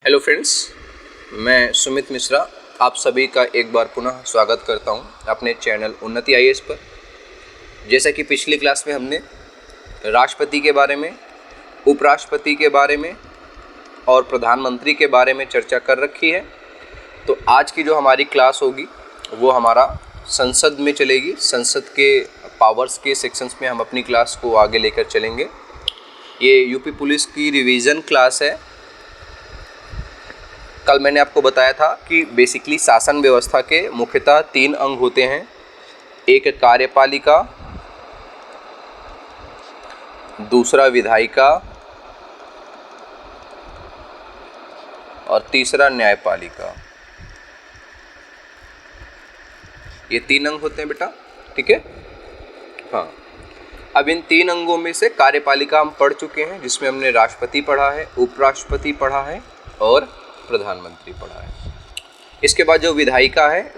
Hello friends, मैं सुमित मिश्रा आप सभी का एक बार पुनः स्वागत करता हूं अपने चैनल उन्नति आईएएस पर। जैसा कि पिछली क्लास में हमने राष्ट्रपति के बारे में, उपराष्ट्रपति के बारे में और प्रधानमंत्री के बारे में चर्चा कर रखी है, तो आज की जो हमारी क्लास होगी वो हमारा संसद में चलेगी। संसद के पावर्स के सेक्शंस में हम अपनी क्लास को आगे लेकर चलेंगे। ये यूपी पुलिस की रिवीजन क्लास है। कल मैंने आपको बताया था कि बेसिकली शासन व्यवस्था के मुख्यतः 3 अंग होते हैं। एक कार्यपालिका, दूसरा विधायिका और तीसरा न्यायपालिका। ये 3 अंग होते हैं बेटा, ठीक है। हाँ, अब इन 3 अंगों में से कार्यपालिका हम पढ़ चुके हैं, जिसमें हमने राष्ट्रपति पढ़ा है, उपराष्ट्रपति पढ़ा है और प्रधानमंत्री पढ़ा है। इसके बाद जो विधायिका है,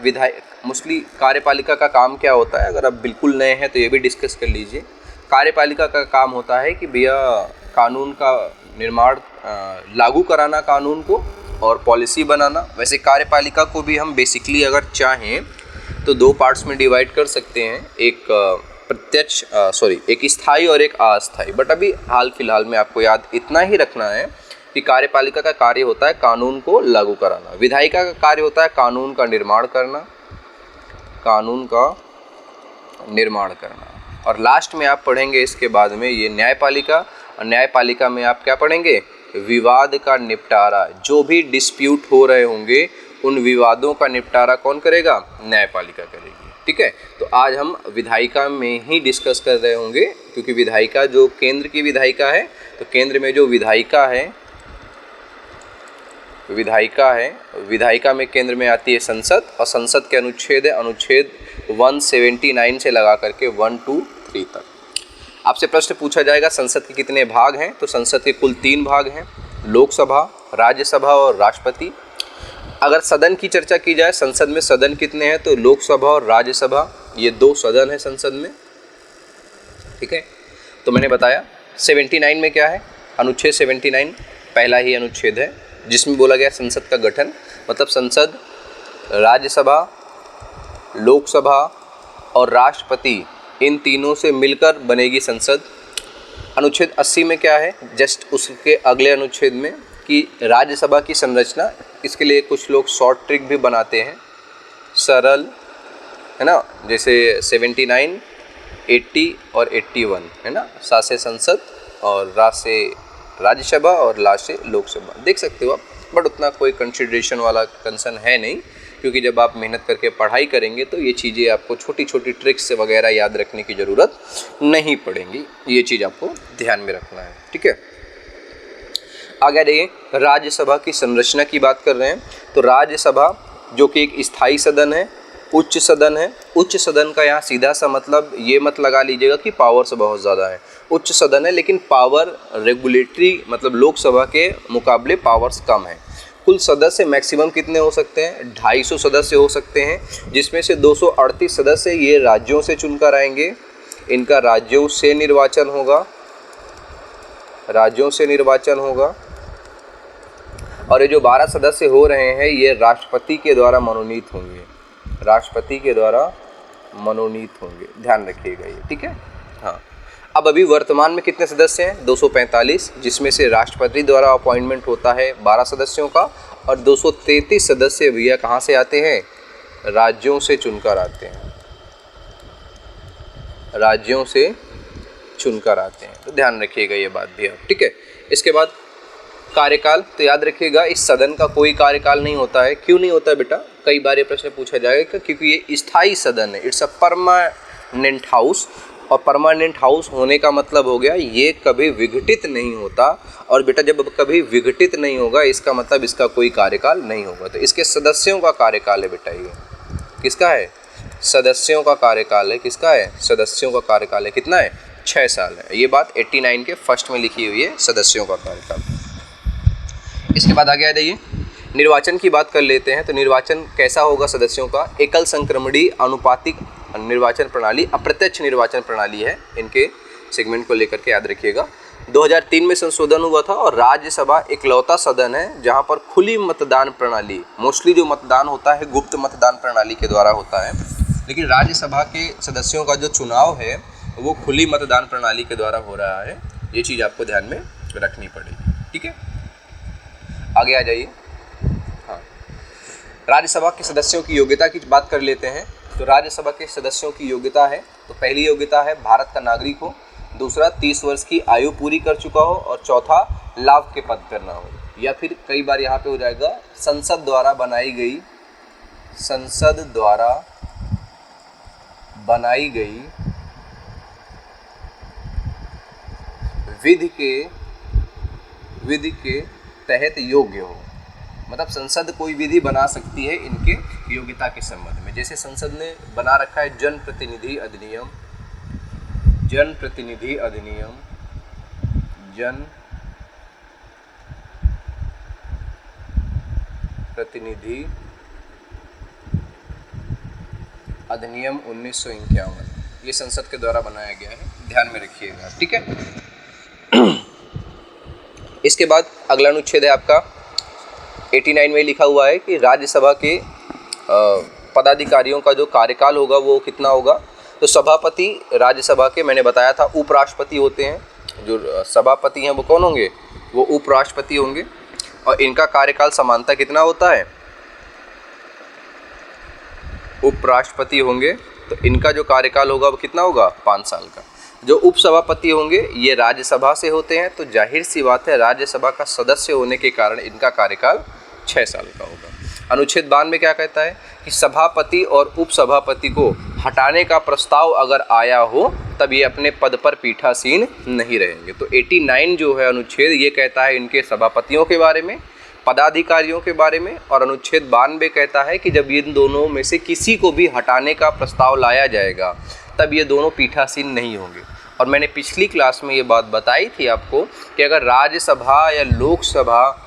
मोस्टली कार्यपालिका का काम क्या होता है, अगर आप बिल्कुल नए हैं तो ये भी डिस्कस कर लीजिए। कार्यपालिका का काम होता है कि भैया कानून का निर्माण, लागू कराना कानून को और पॉलिसी बनाना। वैसे कार्यपालिका को भी हम बेसिकली अगर चाहें तो 2 पार्ट्स में डिवाइड कर सकते हैं, एक स्थायी और एक अस्थायी। बट अभी हाल फिलहाल में आपको याद इतना ही रखना है कि कार्यपालिका का कार्य होता है कानून को लागू कराना, विधायिका का कार्य होता है कानून का निर्माण करना, और लास्ट में आप पढ़ेंगे इसके बाद में ये न्यायपालिका। और न्यायपालिका में आप क्या पढ़ेंगे, विवाद का निपटारा। जो भी डिस्प्यूट हो रहे होंगे उन विवादों का निपटारा कौन करेगा, न्यायपालिका करेगी, ठीक है। तो आज हम विधायिका में ही डिस्कस कर रहे होंगे, क्योंकि विधायिका जो केंद्र की विधायिका है, तो केंद्र में जो विधायिका में केंद्र में आती है संसद, और संसद के अनुच्छेद है अनुच्छेद 179 से लगा करके 123 तक। आपसे प्रश्न पूछा जाएगा संसद के कितने भाग हैं, तो संसद के कुल 3 भाग हैं, लोकसभा, राज्यसभा और राष्ट्रपति। अगर सदन की चर्चा की जाए, संसद में सदन कितने हैं, तो लोकसभा और राज्यसभा ये 2 सदन है संसद में, ठीक है। तो मैंने बताया 79 में क्या है, अनुच्छेद 79 पहला ही अनुच्छेद है, जिसमें बोला गया संसद का गठन, मतलब संसद, राज्यसभा, लोकसभा और राष्ट्रपति, इन तीनों से मिलकर बनेगी संसद। अनुच्छेद 80 में क्या है, जस्ट उसके अगले अनुच्छेद में, कि राज्यसभा की संरचना, इसके लिए कुछ लोग शॉर्ट ट्रिक भी बनाते हैं, सरल है ना, जैसे 79, 80 और 81 है ना, सा से संसद और रा से राज्यसभा और ला से लोकसभा, देख सकते हो आप। बट उतना कोई कंसिडरेशन वाला कंसर्न है नहीं, क्योंकि जब आप मेहनत करके पढ़ाई करेंगे तो ये चीज़ें आपको छोटी छोटी ट्रिक्स वगैरह याद रखने की ज़रूरत नहीं पड़ेगी। ये चीज़ आपको ध्यान में रखना है, ठीक है। आगे देखिए, राज्यसभा की संरचना की बात कर रहे हैं, तो राज्यसभा जो कि एक स्थायी सदन है, उच्च सदन है। उच्च सदन का यहाँ सीधा सा मतलब ये मत लगा लीजिएगा कि पावर्स बहुत ज़्यादा है। उच्च सदन है लेकिन पावर रेगुलेटरी, मतलब लोकसभा के मुकाबले पावर्स कम है। कुल सदस्य मैक्सिमम कितने हो सकते हैं, 250 सदस्य हो सकते हैं, जिसमें से 238 सदस्य ये राज्यों से चुनकर आएंगे। इनका राज्यों से निर्वाचन होगा। और ये जो 12 सदस्य हो रहे हैं ये राष्ट्रपति के द्वारा मनोनीत होंगे, ध्यान रखिएगा ये, ठीक है। हाँ, अब अभी वर्तमान में कितने सदस्य हैं, 245, जिसमें से राष्ट्रपति द्वारा अपॉइंटमेंट होता है 12 सदस्यों का, और 233 सदस्य भैया कहाँ से आते हैं, राज्यों से चुनकर आते हैं, तो ध्यान रखिएगा ये बात भी आप, ठीक है। इसके बाद कार्यकाल, तो याद रखिएगा इस सदन का कोई कार्यकाल नहीं होता है। क्यों नहीं होता है बेटा, कई बार ये प्रश्न पूछा जाएगा, क्योंकि ये स्थायी सदन है, इट्स अ परमानेंट हाउस, और परमानेंट हाउस होने का मतलब हो गया ये कभी विघटित नहीं होता। और बेटा जब कभी विघटित नहीं होगा इसका मतलब इसका कोई कार्यकाल नहीं होगा। तो इसके सदस्यों का कार्यकाल है बेटा, ये किसका है, सदस्यों का कार्यकाल है, किसका है, सदस्यों का कार्यकाल है, कितना है, 6 साल है। ये बात 89 के फर्स्ट में लिखी हुई है, सदस्यों का कार्यकाल। इसके बाद आगे आ जाइए, निर्वाचन की बात कर लेते हैं। तो निर्वाचन कैसा होगा सदस्यों का, एकल संक्रमणीय अनुपातिक निर्वाचन प्रणाली, अप्रत्यक्ष निर्वाचन प्रणाली है, इनके सेगमेंट को लेकर के याद रखिएगा। 2003 में संशोधन हुआ था और राज्यसभा इकलौता सदन है जहां पर खुली मतदान प्रणाली, मोस्टली जो मतदान होता है गुप्त मतदान प्रणाली के द्वारा होता है, लेकिन राज्यसभा के सदस्यों का जो चुनाव है वो खुली मतदान प्रणाली के द्वारा हो रहा है। ये चीज़ आपको ध्यान में रखनी पड़ेगी, ठीक है। आगे आ जाइए। हाँ, राज्यसभा के सदस्यों की योग्यता की बात कर लेते हैं। तो राज्यसभा के सदस्यों की योग्यता है, तो पहली योग्यता है भारत का नागरिक हो, दूसरा 30 वर्ष की आयु पूरी कर चुका हो, और चौथा लाभ के पद पर ना हो, या फिर कई बार यहाँ पे हो जाएगा संसद द्वारा बनाई गई विधि के तहत योग्य हो। मतलब संसद कोई विधि बना सकती है इनके योग्यता के संबंध में। जैसे संसद ने बना रखा है जनप्रतिनिधि अधिनियम, प्रतिनिधि अधिनियम 1951, ये संसद के द्वारा बनाया गया है, ध्यान में रखिएगा, ठीक है। इसके बाद अगला अनुच्छेद है आपका 89 में लिखा हुआ है कि राज्यसभा के पदाधिकारियों का जो कार्यकाल होगा वो कितना होगा। तो सभापति राज्यसभा के, मैंने बताया था, उपराष्ट्रपति होते हैं। जो सभापति हैं वो कौन होंगे, वो उपराष्ट्रपति होंगे, और इनका कार्यकाल समानता कितना होता है, उपराष्ट्रपति होंगे, तो इनका जो कार्यकाल होगा वो कितना होगा, 5 साल का। जो उपसभापति होंगे ये राज्यसभा से होते हैं, तो जाहिर सी बात है राज्यसभा का सदस्य होने के कारण इनका कार्यकाल 6 साल का होगा। अनुच्छेद 92 में क्या कहता है कि सभापति और उपसभापति को हटाने का प्रस्ताव अगर आया हो तब ये अपने पद पर पीठासीन नहीं रहेंगे। तो 89 जो है अनुच्छेद, ये कहता है इनके सभापतियों के बारे में, पदाधिकारियों के बारे में, और अनुच्छेद 92 कहता है कि जब इन दोनों में से किसी को भी हटाने का प्रस्ताव लाया जाएगा तब ये दोनों पीठासीन नहीं होंगे। और मैंने पिछली क्लास में ये बात बताई थी आपको कि अगर राज्यसभा या लोकसभा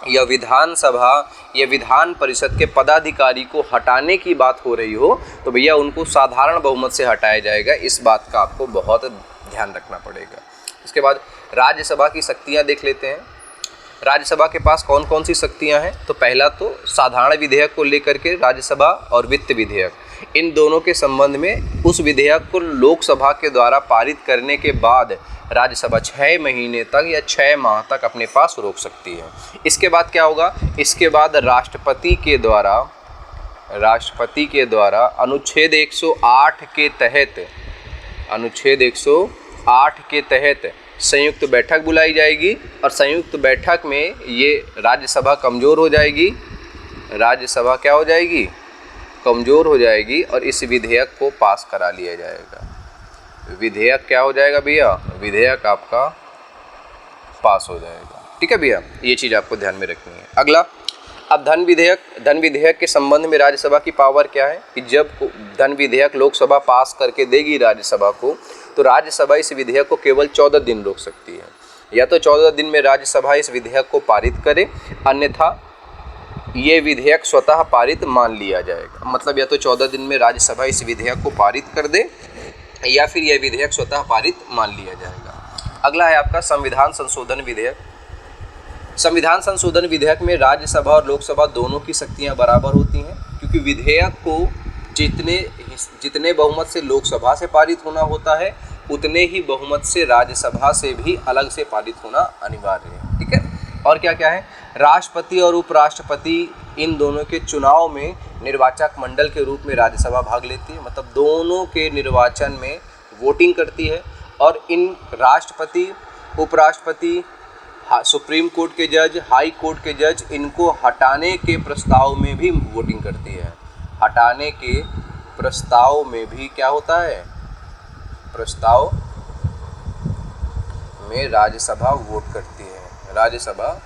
या विधानसभा या विधान परिषद के पदाधिकारी को हटाने की बात हो रही हो तो भैया उनको साधारण बहुमत से हटाया जाएगा। इस बात का आपको बहुत ध्यान रखना पड़ेगा। इसके बाद राज्यसभा की शक्तियाँ देख लेते हैं। राज्यसभा के पास कौन कौन सी शक्तियाँ हैं। तो पहला तो साधारण विधेयक को लेकर के राज्यसभा और वित्त विधेयक, इन दोनों के संबंध में उस विधेयक को लोकसभा के द्वारा पारित करने के बाद राज्यसभा 6 महीने तक या 6 माह तक अपने पास रोक सकती है। इसके बाद क्या होगा, इसके बाद राष्ट्रपति के द्वारा अनुच्छेद 108 के तहत संयुक्त बैठक बुलाई जाएगी और संयुक्त बैठक में ये राज्यसभा कमज़ोर हो जाएगी, राज्यसभा क्या हो जाएगी, कमज़ोर हो जाएगी और इस विधेयक को पास करा लिया जाएगा। विधेयक क्या हो जाएगा भैया, विधेयक आपका पास हो जाएगा। ठीक है भैया, ये चीज़ आपको ध्यान में रखनी है। अगला, अब धन विधेयक के संबंध में राज्यसभा की पावर क्या है कि जब धन विधेयक लोकसभा पास करके देगी राज्यसभा को, तो राज्यसभा इस विधेयक को केवल 14 दिन रोक सकती है। या तो 14 दिन में राज्यसभा इस विधेयक को पारित करे, अन्यथा ये विधेयक स्वतः पारित मान लिया जाएगा। मतलब या तो 14 दिन में राज्यसभा इस विधेयक को पारित कर दे या फिर यह विधेयक स्वतः पारित मान लिया जाएगा। अगला है आपका संविधान संशोधन विधेयक। संविधान संशोधन विधेयक में राज्यसभा और लोकसभा दोनों की शक्तियां बराबर होती हैं, क्योंकि विधेयक को जितने बहुमत से लोकसभा से पारित होना होता है उतने ही बहुमत से राज्यसभा से भी अलग से पारित होना अनिवार्य है। ठीक है, और क्या क्या है, राष्ट्रपति और उपराष्ट्रपति इन दोनों के चुनाव में निर्वाचक मंडल के रूप में राज्यसभा भाग लेती है। मतलब दोनों के निर्वाचन में वोटिंग करती है और इन राष्ट्रपति, उपराष्ट्रपति, सुप्रीम कोर्ट के जज, हाई कोर्ट के जज, इनको हटाने के प्रस्ताव में भी वोटिंग करती है। हटाने के प्रस्ताव में भी क्या होता है, प्रस्ताव में राज्यसभा वोट करती है, राज्यसभा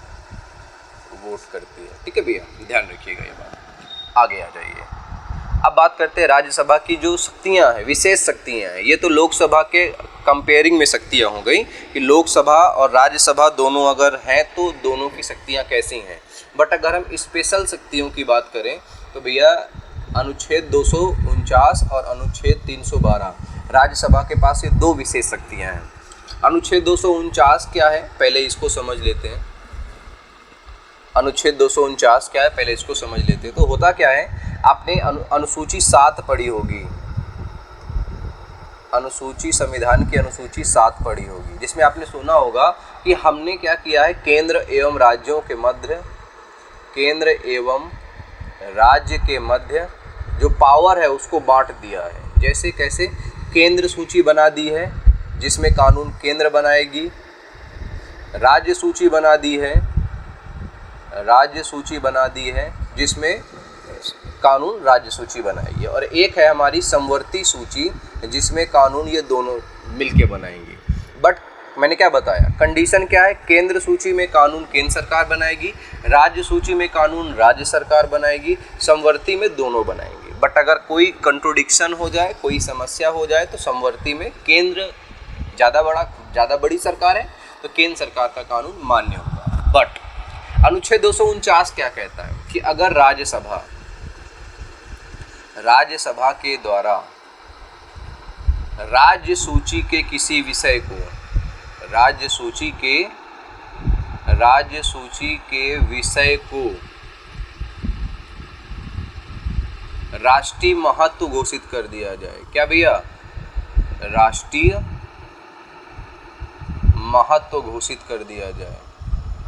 वोट करती है। ठीक है भैया, ध्यान रखिएगा ये बात। आगे आ जाइए। अब बात करते हैं राज्यसभा की जो शक्तियां हैं, विशेष शक्तियां हैं। ये तो लोकसभा के कंपेयरिंग में शक्तियां हो गई कि लोकसभा और राज्यसभा दोनों अगर हैं तो दोनों की शक्तियां कैसी हैं। बट अगर हम स्पेशल शक्तियों की बात करें तो भैया अनुच्छेद 249 और अनुच्छेद 312, राज्यसभा के पास ये 2 विशेष शक्तियां हैं। अनुच्छेद 249 क्या है, पहले इसको समझ लेते हैं। अनुच्छेद 249 क्या है, पहले इसको समझ लेते हैं। तो होता क्या है, आपने अनुसूची 7 पढ़ी होगी, अनुसूची, संविधान की अनुसूची 7 पढ़ी होगी, जिसमें आपने सुना होगा कि हमने क्या किया है, केंद्र एवं राज्यों के मध्य, केंद्र एवं राज्य के मध्य जो पावर है उसको बांट दिया है। जैसे कैसे, केंद्र सूची बना दी है जिसमें कानून केंद्र बनाएगी, राज्य सूची बना दी है, राज्य सूची बना दी है जिसमें कानून राज्य सूची बनाएगी, और एक है हमारी समवर्ती सूची जिसमें कानून ये दोनों मिलके बनाएंगी। बट मैंने क्या बताया, कंडीशन क्या है, केंद्र सूची में कानून केंद्र सरकार बनाएगी, राज्य सूची में कानून राज्य सरकार बनाएगी, समवर्ती में दोनों बनाएंगे। बट अगर कोई कंट्रोडिक्शन हो जाए, कोई समस्या हो जाए, तो समवर्ती में केंद्र ज़्यादा बड़ी सरकार है तो केंद्र सरकार का कानून मान्य होगा। बट अनुच्छेद 249 क्या कहता है कि अगर राज्यसभा के द्वारा राज्य सूची के किसी विषय को, राज्य सूची के विषय को राष्ट्रीय महत्व घोषित कर दिया जाए। क्या भैया, राष्ट्रीय महत्व घोषित कर दिया जाए,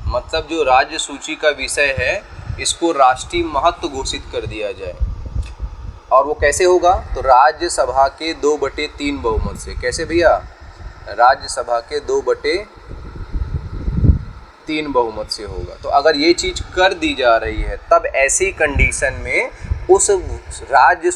मतलब जो राज्य सूची का विषय है इसको राष्ट्रीय महत्व घोषित कर दिया जाए। और वो कैसे होगा, तो राज्यसभा के 2/3 बहुमत से। कैसे भैया, राज्यसभा के 2/3 बहुमत से होगा। तो अगर ये चीज़ कर दी जा रही है तब ऐसी कंडीशन में उस राज्य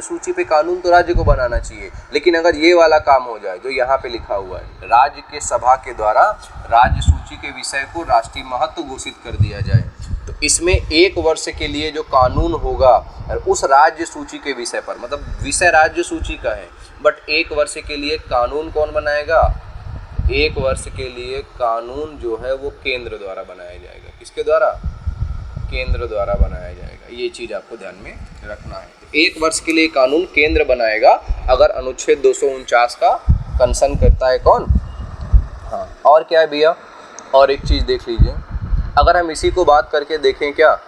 सूची पे कानून तो राज्य को बनाना चाहिए, लेकिन अगर ये वाला काम हो जाए जो यहाँ पे लिखा हुआ है, राज्य के सभा के द्वारा राज्य सूची के विषय को राष्ट्रीय महत्व घोषित कर दिया जाए, तो इसमें 1 वर्ष के लिए जो कानून होगा उस राज्य सूची के विषय पर, मतलब विषय राज्य सूची का है, बट 1 वर्ष के लिए कानून कौन बनाएगा, 1 वर्ष के लिए कानून जो है वो केंद्र द्वारा बनाया जाएगा। किसके द्वारा, केंद्र द्वारा बनाया जाएगा। ये चीज़ आपको ध्यान में रखना है। तो 1 वर्ष के लिए कानून केंद्र बनाएगा अगर अनुच्छेद 249 का कंसर्न करता है कौन, हाँ। और क्या है भैया, और एक चीज़ देख लीजिए, अगर हम इसी को बात करके देखें क्या,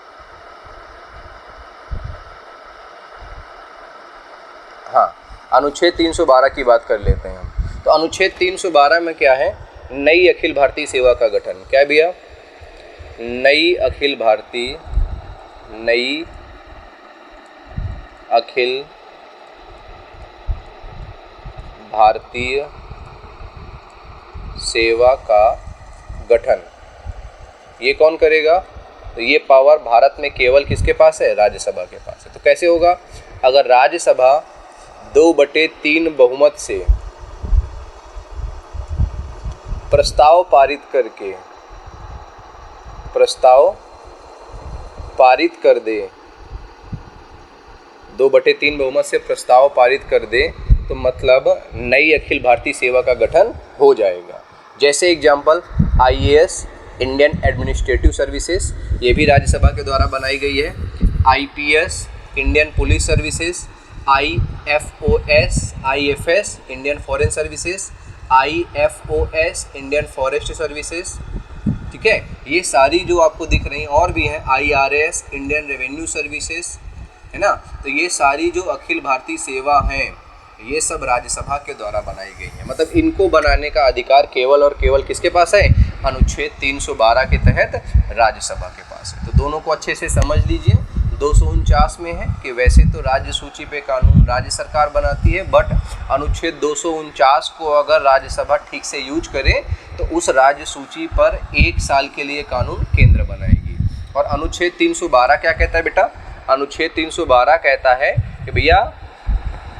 हाँ, अनुच्छेद 312 की बात कर लेते हैं हम। तो अनुच्छेद 312 में क्या है, नई अखिल भारतीय सेवा का गठन। क्या भैया, नई अखिल भारतीय सेवा का गठन। ये कौन करेगा, तो ये पावर भारत में केवल किसके पास है, राज्यसभा के पास है। तो कैसे होगा, अगर राज्यसभा 2/3 बहुमत से प्रस्ताव पारित कर दे, 2/3 बहुमत से प्रस्ताव पारित कर दे, तो मतलब नई अखिल भारतीय सेवा का गठन हो जाएगा। जैसे example, IAS Indian administrative services, ये भी राज्यसभा के द्वारा बनाई गई है। IPS Indian police services, IFOS IFS Indian foreign services, IFOS Indian forest services, ठीक है। ये सारी जो आपको दिख रही हैं और भी हैं, IRS इंडियन रेवेन्यू सर्विसेज, है ना। तो ये सारी जो अखिल भारतीय सेवा हैं ये सब राज्यसभा के द्वारा बनाई गई हैं। मतलब इनको बनाने का अधिकार केवल और केवल किसके पास है, अनुच्छेद 312 के तहत राज्यसभा के पास है। तो दोनों को अच्छे से समझ लीजिए। 249 में है कि वैसे तो राज्य सूची पे कानून राज्य सरकार बनाती है, बट अनुच्छेद 249 को अगर राज्यसभा ठीक से यूज करे तो उस राज्य सूची पर 1 साल के लिए कानून केंद्र बनाएगी। और अनुच्छेद 312 क्या कहता है बेटा, अनुच्छेद 312 कहता है कि भैया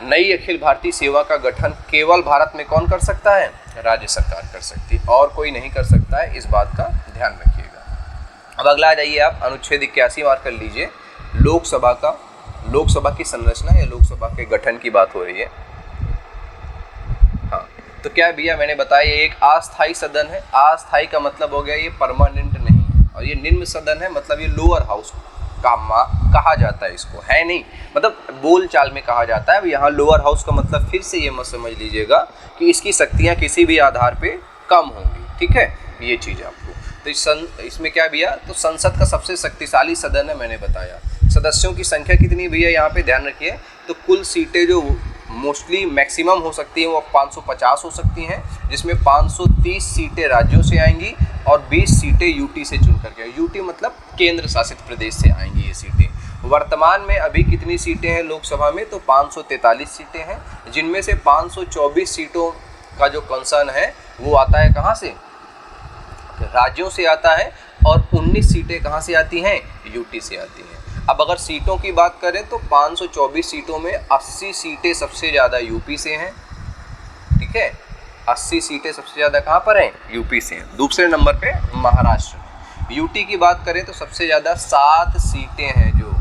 नई अखिल भारतीय सेवा का गठन केवल भारत में कौन कर सकता है, राज्य सरकार कर सकती है, और कोई नहीं कर सकता है। इस बात का ध्यान रखिएगा। अब अगला आ जाइए आप, अनुच्छेद 81 मार्क कर लीजिए। लोकसभा की संरचना या लोकसभा के गठन की बात हो रही है। हाँ, तो क्या भैया मैंने बताया ये एक अस्थायी सदन है। अस्थायी का मतलब हो गया ये परमानेंट नहीं है, और ये निम्न सदन है मतलब ये लोअर हाउस कहा जाता है इसको, है नहीं, मतलब बोल चाल में कहा जाता है। अब यहाँ लोअर हाउस का मतलब फिर से ये मत समझ लीजिएगा कि इसकी शक्तियाँ किसी भी आधार पे कम होंगी, ठीक है, ये चीज़ आपको। तो इसमें क्या भैया, तो संसद का सबसे शक्तिशाली सदन है, मैंने बताया। सदस्यों की संख्या कितनी भैया, यहाँ पे ध्यान रखिए, तो कुल सीटें जो मोस्टली मैक्सिमम हो सकती हैं वो 550 हो सकती हैं, जिसमें 530 सीटें राज्यों से आएंगी और 20 सीटें यूटी से चुन करके, यूटी मतलब केंद्र शासित प्रदेश से आएंगी ये सीटें। वर्तमान में अभी कितनी सीटें हैं लोकसभा में, तो 543 सीटें हैं, जिनमें से 524 सीटों का जो कंसर्न है वो आता है कहाँ से, राज्यों से आता है, और 19 सीटें कहाँ से आती हैं, यूटी से आती हैं। अब अगर सीटों की बात करें तो 524 सीटों में 80 सीटें सबसे ज़्यादा यूपी से हैं, ठीक है, 80 सीटें सबसे ज़्यादा कहाँ पर हैं, यूपी से हैं। दूसरे नंबर पे महाराष्ट्र। यूटी की बात करें तो सबसे ज़्यादा 7 सीटें हैं, जो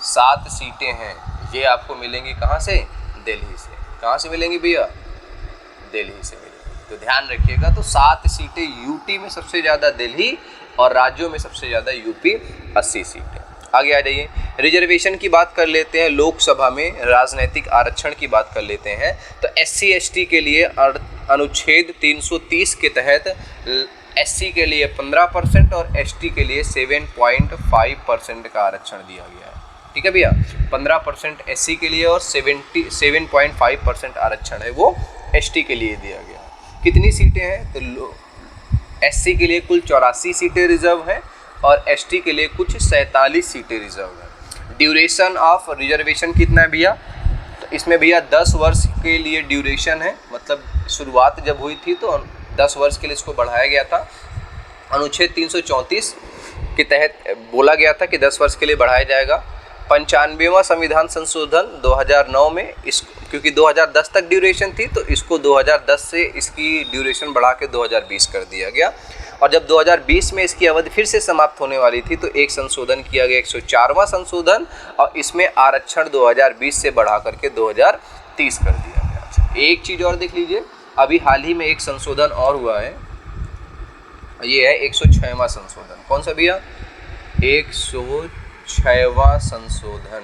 7 सीटें हैं ये आपको मिलेंगी कहाँ से, दिल्ली से। कहाँ से मिलेंगी भैया, दिल्ली से मिलेंगी, तो ध्यान रखिएगा। तो 7 सीटें यूटी में सबसे ज़्यादा दिल्ली, और राज्यों में सबसे ज़्यादा यूपी 80 सीटें। आगे आ जाइए, रिजर्वेशन की बात कर लेते हैं। लोकसभा में राजनीतिक आरक्षण की बात कर लेते हैं। तो SC ST के लिए अनुच्छेद 330 के तहत SC के लिए 15% और ST के लिए 7.5% का आरक्षण दिया गया है, ठीक है भैया। 15% SC के लिए और 7.5% आरक्षण है वो ST के लिए दिया गया है। कितनी सीटें हैं, तो SC के लिए कुल 84 सीटें रिजर्व हैं और ST के लिए कुछ 47 सीटें रिजर्व हैं। ड्यूरेशन ऑफ रिजर्वेशन कितना है भैया, तो इसमें भैया 10 वर्ष के लिए ड्यूरेशन है, मतलब शुरुआत जब हुई थी तो 10 वर्ष के लिए इसको बढ़ाया गया था। अनुच्छेद 334 के तहत बोला गया था कि 10 वर्ष के लिए बढ़ाया जाएगा। 95वां संविधान संशोधन 2009 में इस, क्योंकि 2010 तक ड्यूरेशन थी तो इसको 2010 से इसकी ड्यूरेशन बढ़ा के 2020 कर दिया गया। और जब 2020 में इसकी अवधि फिर से समाप्त होने वाली थी तो एक संशोधन किया गया, 104वां संशोधन, और इसमें आरक्षण 2020 से बढ़ा करके 2030 कर दिया गया। एक चीज़ और देख लीजिए, अभी हाल ही में एक संशोधन और हुआ है, ये है 106वां संशोधन। कौन सा भैया, 106वां संशोधन,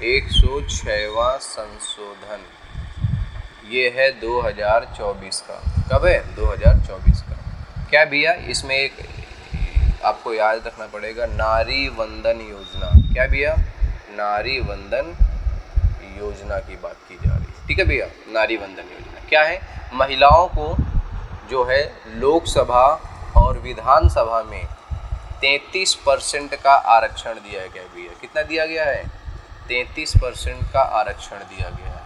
106वां संशोधन, ये है 2024 का। कब है, 2024 का। क्या भैया, इसमें एक आपको याद रखना पड़ेगा, नारी वंदन योजना। क्या भैया, नारी वंदन योजना की बात की जा रही है, ठीक है भैया। नारी वंदन योजना क्या है, महिलाओं को जो है लोकसभा और विधानसभा में 33% का आरक्षण दिया गया भैया। कितना दिया गया है, 33% का आरक्षण दिया गया है,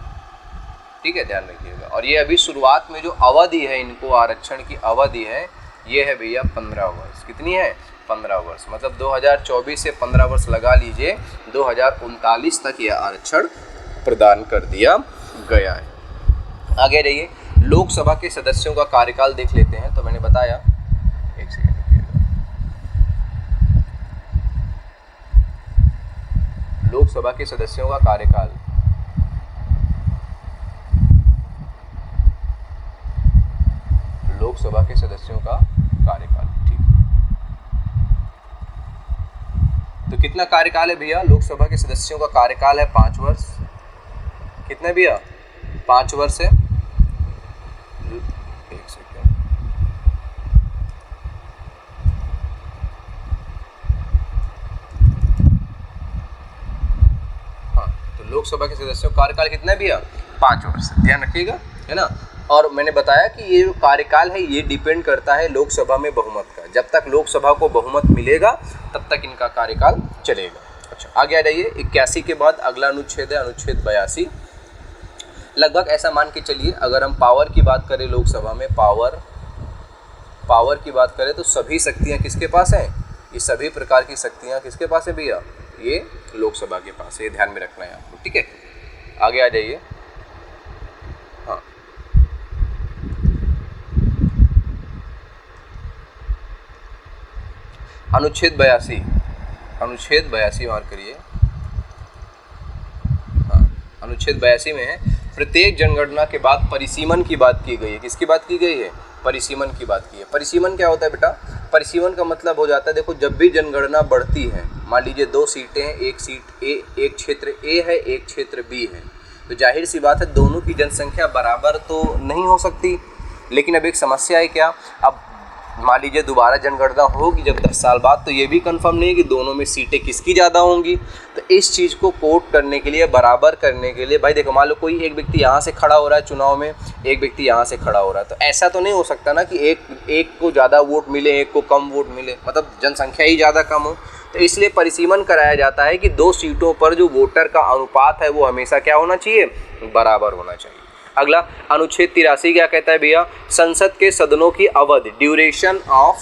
ठीक है, ध्यान रखिएगा। और ये अभी शुरुआत में जो अवधि है, इनको आरक्षण की अवधि है, ये है भैया 15 वर्ष। कितनी है, 15 वर्ष, मतलब 2024 से 15 वर्ष लगा लीजिए, 2039 तक यह आरक्षण प्रदान कर दिया गया है। आगे रहिए, लोकसभा के सदस्यों का कार्यकाल देख लेते हैं। तो मैंने बताया, एक सेकंड, लोकसभा के सदस्यों का कार्यकाल, लोकसभा के सदस्यों का कार्यकाल, ठीक। तो कितना कार्यकाल है भैया, लोकसभा के सदस्यों का कार्यकाल है 5 वर्ष। कितना भैया, 5 वर्ष है। एक सेकंड, हाँ, तो लोकसभा के सदस्यों का कार्यकाल कितना है भैया, 5 वर्ष, ध्यान रखिएगा, है ना। और मैंने बताया कि ये जो कार्यकाल है ये डिपेंड करता है लोकसभा में बहुमत का। जब तक लोकसभा को बहुमत मिलेगा तब तक इनका कार्यकाल चलेगा। अच्छा, आगे आ जाइए, 81 के बाद अगला अनुच्छेद है अनुच्छेद 82। लगभग ऐसा मान के चलिए, अगर हम पावर की बात करें लोकसभा में, पावर की बात करें तो सभी शक्तियाँ किसके पास हैं, ये सभी प्रकार की शक्तियाँ किसके पास है भैया, ये लोकसभा के पास है। ये ध्यान में रखना है आपको, ठीक है। आगे आ जाइए, हाँ, अनुच्छेद 82, अनुच्छेद 82 मार्क करिए। हाँ, अनुच्छेद 82 में है, प्रत्येक जनगणना के बाद परिसीमन की बात की गई है। किसकी बात की गई है, परिसीमन की बात की है। परिसीमन क्या होता है बेटा, परिसीमन का मतलब हो जाता है, देखो जब भी जनगणना बढ़ती है, मान लीजिए 2 सीटें हैं, एक सीट ए, एक क्षेत्र ए है, एक क्षेत्र बी है, तो जाहिर सी बात है दोनों की जनसंख्या बराबर तो नहीं हो सकती। लेकिन अब एक समस्या है क्या, अब मान लीजिए दोबारा जनगणना होगी जब 10 साल बाद, तो ये भी कंफर्म नहीं है कि दोनों में सीटें किसकी ज़्यादा होंगी। तो इस चीज़ को कोट करने के लिए, बराबर करने के लिए, भाई देखो मान लो कोई एक व्यक्ति यहाँ से खड़ा हो रहा है चुनाव में, एक व्यक्ति यहाँ से खड़ा हो रहा है, तो ऐसा तो नहीं हो सकता ना कि एक को ज़्यादा वोट मिले, एक को कम वोट मिले, मतलब जनसंख्या ही ज़्यादा कम हो। तो इसलिए परिसीमन कराया जाता है कि 2 सीटों पर जो वोटर का अनुपात है वो हमेशा क्या होना चाहिए, बराबर होना चाहिए। अगला अनुच्छेद 83 क्या कहता है भैया, संसद के सदनों की अवधि, ड्यूरेशन ऑफ,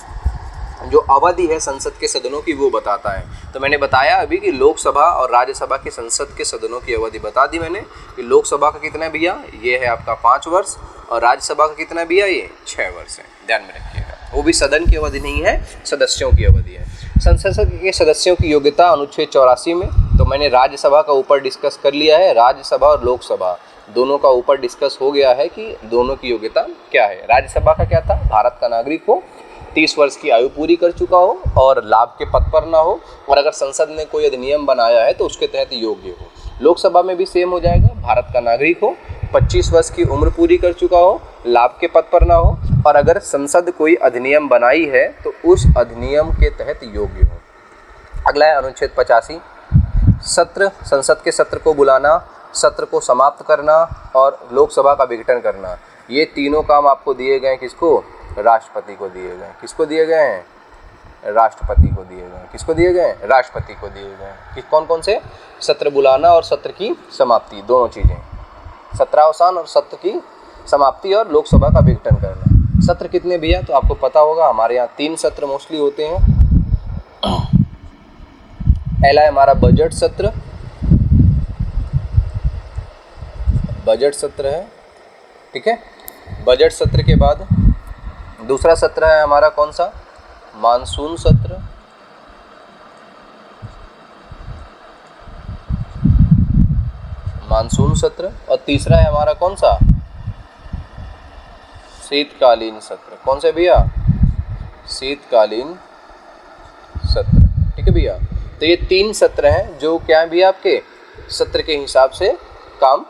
जो अवधि है संसद के सदनों की वो बताता है। तो मैंने बताया अभी कि लोकसभा और राज्यसभा के संसद के सदनों की अवधि बता दी मैंने कि लोकसभा का कितना है भैया, ये है आपका 5 वर्ष, और राज्यसभा का कितना है भैया, ये 6 वर्ष है, ध्यान में रखिएगा। वो भी सदन की अवधि नहीं है, सदस्यों की अवधि है। संसद के सदस्यों की योग्यता अनुच्छेद 84 में, तो मैंने राज्यसभा का ऊपर डिस्कस कर लिया है, राज्यसभा और लोकसभा दोनों का ऊपर डिस्कस हो गया है कि दोनों की योग्यता क्या है। राज्यसभा का क्या था, भारत का नागरिक हो, 30 वर्ष की आयु पूरी कर चुका हो और लाभ के पद पर ना हो, और अगर संसद ने कोई अधिनियम बनाया है तो उसके तहत योग्य हो। लोकसभा में भी सेम हो जाएगा, भारत का नागरिक हो, 25 वर्ष की उम्र पूरी कर चुका हो, लाभ के पद पर ना हो, और अगर संसद कोई अधिनियम बनाई है तो उस अधिनियम के तहत योग्य हो। अगला है अनुच्छेद 85, सत्र, संसद के सत्र को बुलाना, सत्र को समाप्त करना और लोकसभा का विघटन करना, ये तीनों काम आपको दिए गए हैं। किसको, राष्ट्रपति को दिए गए। किसको दिए गए हैं, राष्ट्रपति को दिए गए। किसको दिए गए, राष्ट्रपति को दिए गए। कि कौन कौन से, सत्र बुलाना और सत्र की समाप्ति, दोनों चीज़ें, सत्रावसान और सत्र की समाप्ति और लोकसभा का विघटन करना। सत्र कितने भैया, तो आपको पता होगा हमारे यहाँ 3 सत्र मोस्टली होते हैं। पहला है हमारा बजट सत्र, बजट सत्र है, ठीक है। बजट सत्र के बाद दूसरा सत्र है हमारा कौन सा, मानसून सत्र, मानसून सत्र, और तीसरा है हमारा कौन सा, शीतकालीन सत्र। कौन से भैया, शीतकालीन सत्र, ठीक है भैया। तो ये 3 सत्र हैं जो क्या है भैया, आपके सत्र के हिसाब से काम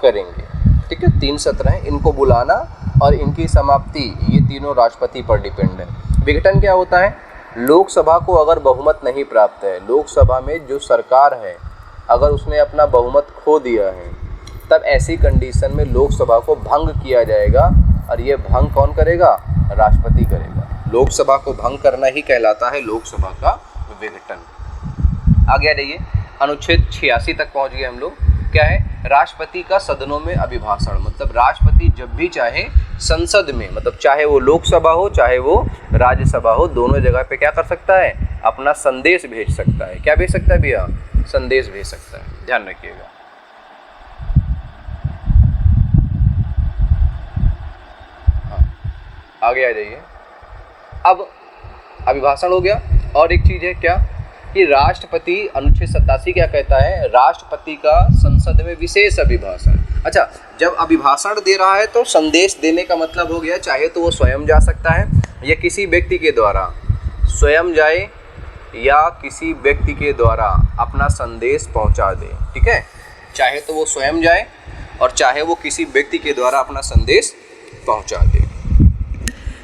करेंगे, ठीक है। 3 सत्र हैं, इनको बुलाना और इनकी समाप्ति, ये तीनों राष्ट्रपति पर डिपेंड है। विघटन क्या होता है, लोकसभा को अगर बहुमत नहीं प्राप्त है, लोकसभा में जो सरकार है अगर उसने अपना बहुमत खो दिया है, तब ऐसी कंडीशन में लोकसभा को भंग किया जाएगा, और ये भंग कौन करेगा, राष्ट्रपति करेगा। लोकसभा को भंग करना ही कहलाता है लोकसभा का विघटन। आगे आ जाइए, अनुच्छेद 86 तक पहुंच गए हम लोग। क्या है, राष्ट्रपति का सदनों में अभिभाषण, मतलब राष्ट्रपति जब भी चाहे संसद में, मतलब चाहे वो लोकसभा हो चाहे वो राज्यसभा हो, दोनों जगह पे क्या कर सकता है, अपना संदेश भेज सकता है। क्या भेज सकता है भैया, संदेश भेज सकता है, ध्यान रखिएगा। हाँ, आगे आ जाइए। अब अभिभाषण हो गया, और एक चीज़ है क्या कि राष्ट्रपति, अनुच्छेद 87 क्या कहता है, राष्ट्रपति का संसद में विशेष अभिभाषण। अच्छा, जब अभिभाषण दे रहा है तो संदेश देने का मतलब हो गया, चाहे तो वो स्वयं जा सकता है या किसी व्यक्ति के द्वारा, स्वयं जाए या किसी व्यक्ति के द्वारा अपना संदेश पहुंचा दे, ठीक है। चाहे तो वो स्वयं जाए और चाहे वो किसी व्यक्ति के द्वारा अपना संदेश पहुंचा दे।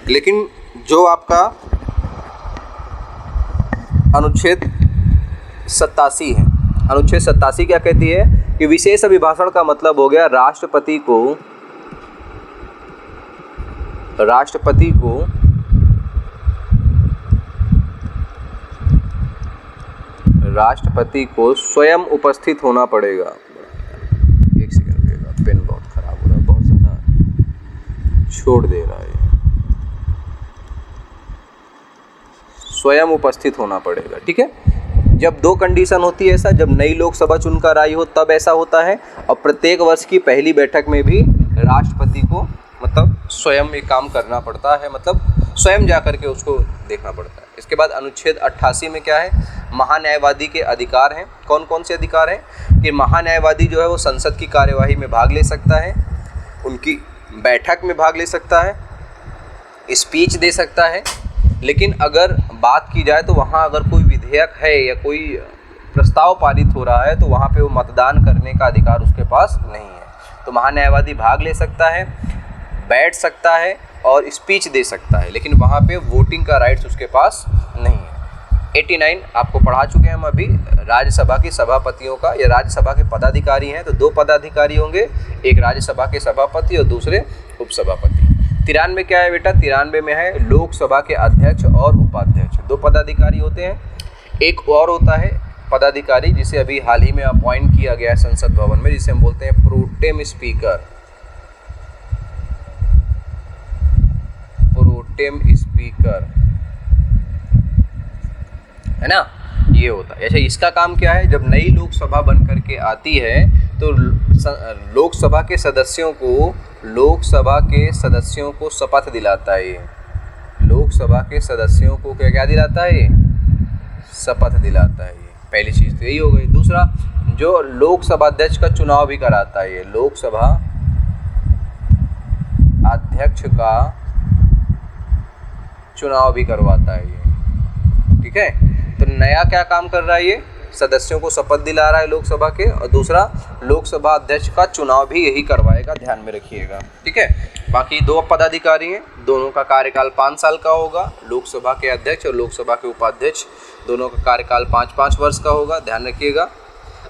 लेकिन जो आपका अनुच्छेद 87 है, अनुच्छेद 87 क्या कहती है कि विशेष अभिभाषण का मतलब हो गया राष्ट्रपति को स्वयं उपस्थित होना पड़ेगा। एक सेकंड रुकिएगा, पेन बहुत खराब हो रहा है, बहुत ज़्यादा छोड़ दे रहा है। स्वयं उपस्थित होना पड़ेगा, ठीक है। जब 2 कंडीशन होती है ऐसा, जब नई लोकसभा चुनकर आई हो तब ऐसा होता है, और प्रत्येक वर्ष की पहली बैठक में भी राष्ट्रपति को मतलब स्वयं ये काम करना पड़ता है, मतलब स्वयं जा कर के उसको देखना पड़ता है। इसके बाद अनुच्छेद 88 में क्या है, महान्यायवादी के अधिकार हैं। कौन कौन से अधिकार हैं कि महान्यायवादी जो है वो संसद की कार्यवाही में भाग ले सकता है, उनकी बैठक में भाग ले सकता है, स्पीच दे सकता है, लेकिन अगर बात की जाए तो वहाँ अगर कोई विधेयक है या कोई प्रस्ताव पारित हो रहा है तो वहाँ पे वो मतदान करने का अधिकार उसके पास नहीं है। तो महान्यायवादी भाग ले सकता है, बैठ सकता है और स्पीच दे सकता है, लेकिन वहाँ पे वोटिंग का राइट्स उसके पास नहीं है। 89 आपको पढ़ा चुके हैं हम अभी, राज्यसभा की सभापतियों का या राज्यसभा के पदाधिकारी हैं तो 2 पदाधिकारी होंगे, एक राज्यसभा के सभापति और दूसरे उपसभापति। 93 क्या है बेटा? 93 में है लोकसभा के अध्यक्ष और उपाध्यक्ष, 2 पदाधिकारी होते हैं। एक और होता है पदाधिकारी जिसे अभी हाल ही में अपॉइंट किया गया है संसद भवन में, जिसे हम बोलते हैं प्रोटेम स्पीकर। प्रोटेम स्पीकर है ना, ये होता है। अच्छा, इसका काम क्या है? जब नई लोकसभा बन करके आती है तो लोकसभा के सदस्यों को शपथ दिलाता है। ये लोकसभा के सदस्यों को क्या दिलाता है? शपथ दिलाता है। ये पहली चीज़ तो यही हो गई। दूसरा, जो लोकसभा अध्यक्ष का चुनाव भी कराता है, ये लोकसभा अध्यक्ष का चुनाव भी करवाता है ये, ठीक है। तो नया क्या काम कर रहा है ये? सदस्यों को शपथ दिला रहा है लोकसभा के, और दूसरा लोकसभा अध्यक्ष का चुनाव भी यही करवाएगा, ध्यान में रखिएगा, ठीक है। बाकी 2 पदाधिकारी हैं, दोनों का कार्यकाल 5 साल का होगा। लोकसभा के अध्यक्ष और लोकसभा के उपाध्यक्ष दोनों का कार्यकाल 5-5 वर्ष का होगा, ध्यान रखिएगा।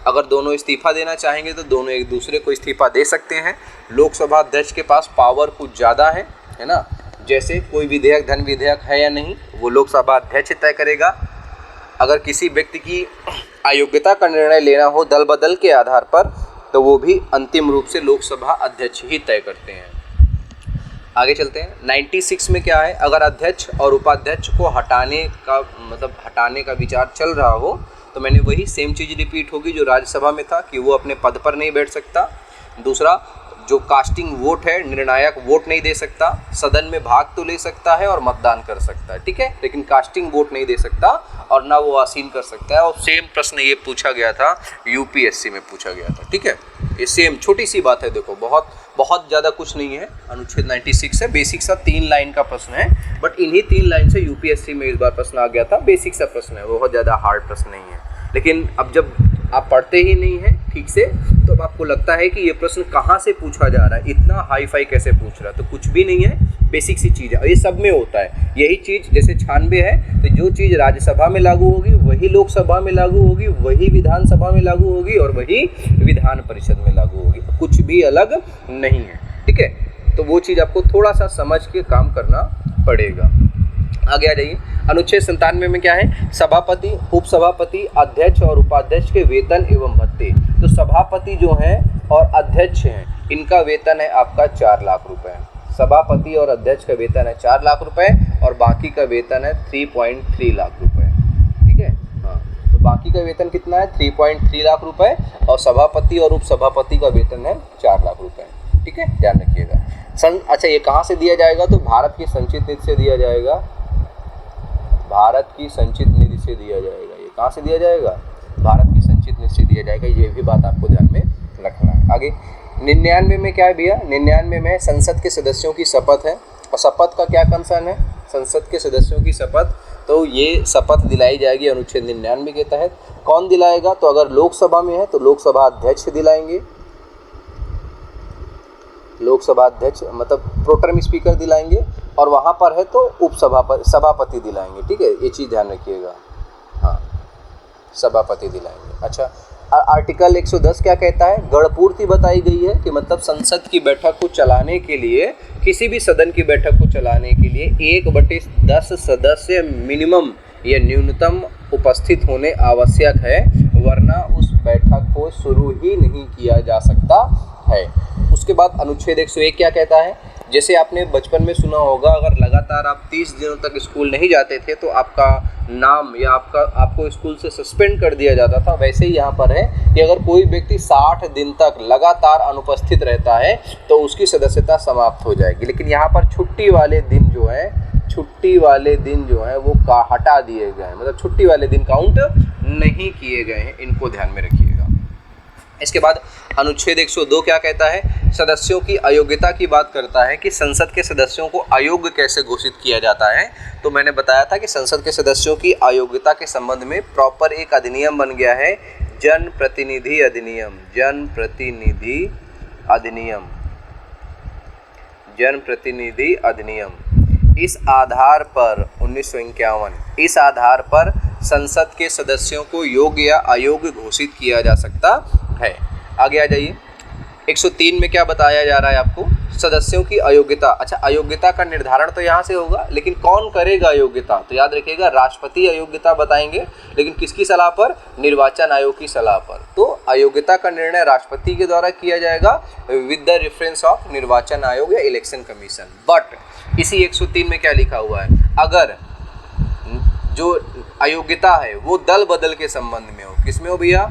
अगर दोनों इस्तीफा देना चाहेंगे तो दोनों एक दूसरे को इस्तीफा दे सकते हैं। लोकसभा अध्यक्ष के पास पावर कुछ ज़्यादा है ना, जैसे कोई विधेयक, धन विधेयक है या नहीं, वो लोकसभा अध्यक्ष तय करेगा। अगर किसी व्यक्ति की अयोग्यता का निर्णय लेना हो दल बदल के आधार पर, तो वो भी अंतिम रूप से लोकसभा अध्यक्ष ही तय करते हैं। आगे चलते हैं। 96 में क्या है? अगर अध्यक्ष और उपाध्यक्ष को हटाने का विचार चल रहा हो तो मैंने वही सेम चीज़ रिपीट होगी जो राज्यसभा में था कि वो अपने पद पर नहीं बैठ सकता। दूसरा, जो कास्टिंग वोट है, निर्णायक वोट नहीं दे सकता। सदन में भाग तो ले सकता है और मतदान कर सकता है, ठीक है, लेकिन कास्टिंग वोट नहीं दे सकता और ना वो आसीन कर सकता है। और सेम प्रश्न ये पूछा गया था, यूपीएससी में पूछा गया था, ठीक है। ये सेम छोटी सी बात है, देखो बहुत ज़्यादा कुछ नहीं है। अनुच्छेद 96 है, बेसिक सा 3 लाइन का प्रश्न है, बट इन्हीं 3 लाइन से यूपीएससी में इस बार प्रश्न आ गया था। बेसिक सा प्रश्न है, बहुत ज़्यादा हार्ड प्रश्न नहीं है। लेकिन अब जब आप पढ़ते ही नहीं हैं ठीक से तो अब आपको लगता है कि ये प्रश्न कहाँ से पूछा जा रहा है, इतना हाई फाई कैसे पूछ रहा है। तो कुछ भी नहीं है, बेसिक सी चीज़ है और ये सब में होता है। यही चीज़ जैसे 96 है तो जो चीज़ राज्यसभा में लागू होगी वही लोकसभा में लागू होगी, वही विधानसभा में लागू होगी और वही विधान परिषद में लागू होगी, कुछ भी अलग नहीं है, ठीक है। तो वो चीज़ आपको थोड़ा सा समझ के काम करना पड़ेगा। आगे आ जाइए। अनुच्छेद 97 में क्या है? सभापति, उपसभापति, अध्यक्ष और उपाध्यक्ष के वेतन एवं भत्ते। तो सभापति जो हैं और अध्यक्ष हैं, इनका वेतन है आपका 4 लाख रुपए। सभापति और अध्यक्ष का वेतन है 4 लाख रुपए और बाकी का वेतन है 3.3 लाख रुपए, ठीक है। हाँ, तो बाकी का वेतन कितना है? 3.3 लाख रुपए और सभापति और उपसभापति का वेतन है 4 लाख रुपए, ठीक है, ध्यान रखिएगा। अच्छा, ये कहाँ से दिया जाएगा? तो भारत की संचित निधि से दिया जाएगा, भारत की संचित निधि से दिया जाएगा। ये कहाँ से दिया जाएगा? भारत की संचित निधि से दिया जाएगा। ये भी बात आपको ध्यान में रखना है। आगे 99 में क्या है भैया? 99 में संसद के सदस्यों की शपथ है और शपथ का क्या कंसर्न है? संसद के सदस्यों की शपथ, तो ये शपथ दिलाई जाएगी अनुच्छेद 99 के तहत। कौन दिलाएगा? तो अगर लोकसभा में है तो लोकसभा अध्यक्ष दिलाएंगे, लोकसभा अध्यक्ष मतलब प्रोटेम स्पीकर दिलाएंगे, और वहाँ पर है तो सभापति दिलाएंगे, ठीक है, ये चीज़ ध्यान रखिएगा। हाँ, सभापति दिलाएंगे। अच्छा, आर्टिकल 110 क्या कहता है? गणपूर्ति बताई गई है कि मतलब संसद की बैठक को चलाने के लिए, किसी भी सदन की बैठक को चलाने के लिए 1/10 सदस्य मिनिमम या न्यूनतम उपस्थित होने आवश्यक है, वरना उस बैठक को शुरू ही नहीं किया जा सकता है। उसके बाद अनुच्छेद 101 क्या कहता है? जैसे आपने बचपन में सुना होगा, अगर लगातार आप 30 दिनों तक स्कूल नहीं जाते थे तो आपका नाम या आपको स्कूल से सस्पेंड कर दिया जाता था। वैसे ही यहाँ पर है कि अगर कोई व्यक्ति 60 दिन तक लगातार अनुपस्थित रहता है तो उसकी सदस्यता समाप्त हो जाएगी। लेकिन यहाँ पर छुट्टी वाले दिन जो है वो हटा दिए गए हैं, मतलब छुट्टी वाले दिन काउंट नहीं किए गए हैं, इनको ध्यान में रखिएगा। इसके बाद अनुच्छेद 102 क्या कहता है? सदस्यों की अयोग्यता की बात करता है कि संसद के सदस्यों को अयोग्य कैसे घोषित किया जाता है। तो मैंने बताया था कि संसद के सदस्यों की अयोग्यता के संबंध में प्रॉपर एक अधिनियम बन गया है, जनप्रतिनिधि अधिनियम। जनप्रतिनिधि अधिनियम, जनप्रतिनिधि अधिनियम। इस आधार पर 1951, इस आधार पर संसद के सदस्यों को योग्य या अयोग्य घोषित किया जा सकता है। आगे आ जाइए। 103 में क्या बताया जा रहा है आपको? सदस्यों की अयोग्यता। अच्छा, अयोग्यता का निर्धारण तो यहाँ से होगा, लेकिन कौन करेगा अयोग्यता? तो याद रखिएगा, राष्ट्रपति अयोग्यता बताएंगे, लेकिन किसकी सलाह पर? निर्वाचन आयोग की सलाह पर। तो अयोग्यता का निर्णय राष्ट्रपति के द्वारा किया जाएगा विद द रेफरेंस ऑफ निर्वाचन आयोग या इलेक्शन कमीशन। बट इसी 103 में क्या लिखा हुआ है? अगर जो अयोग्यता है वो दल बदल के संबंध में हो। किसमें हो भैया?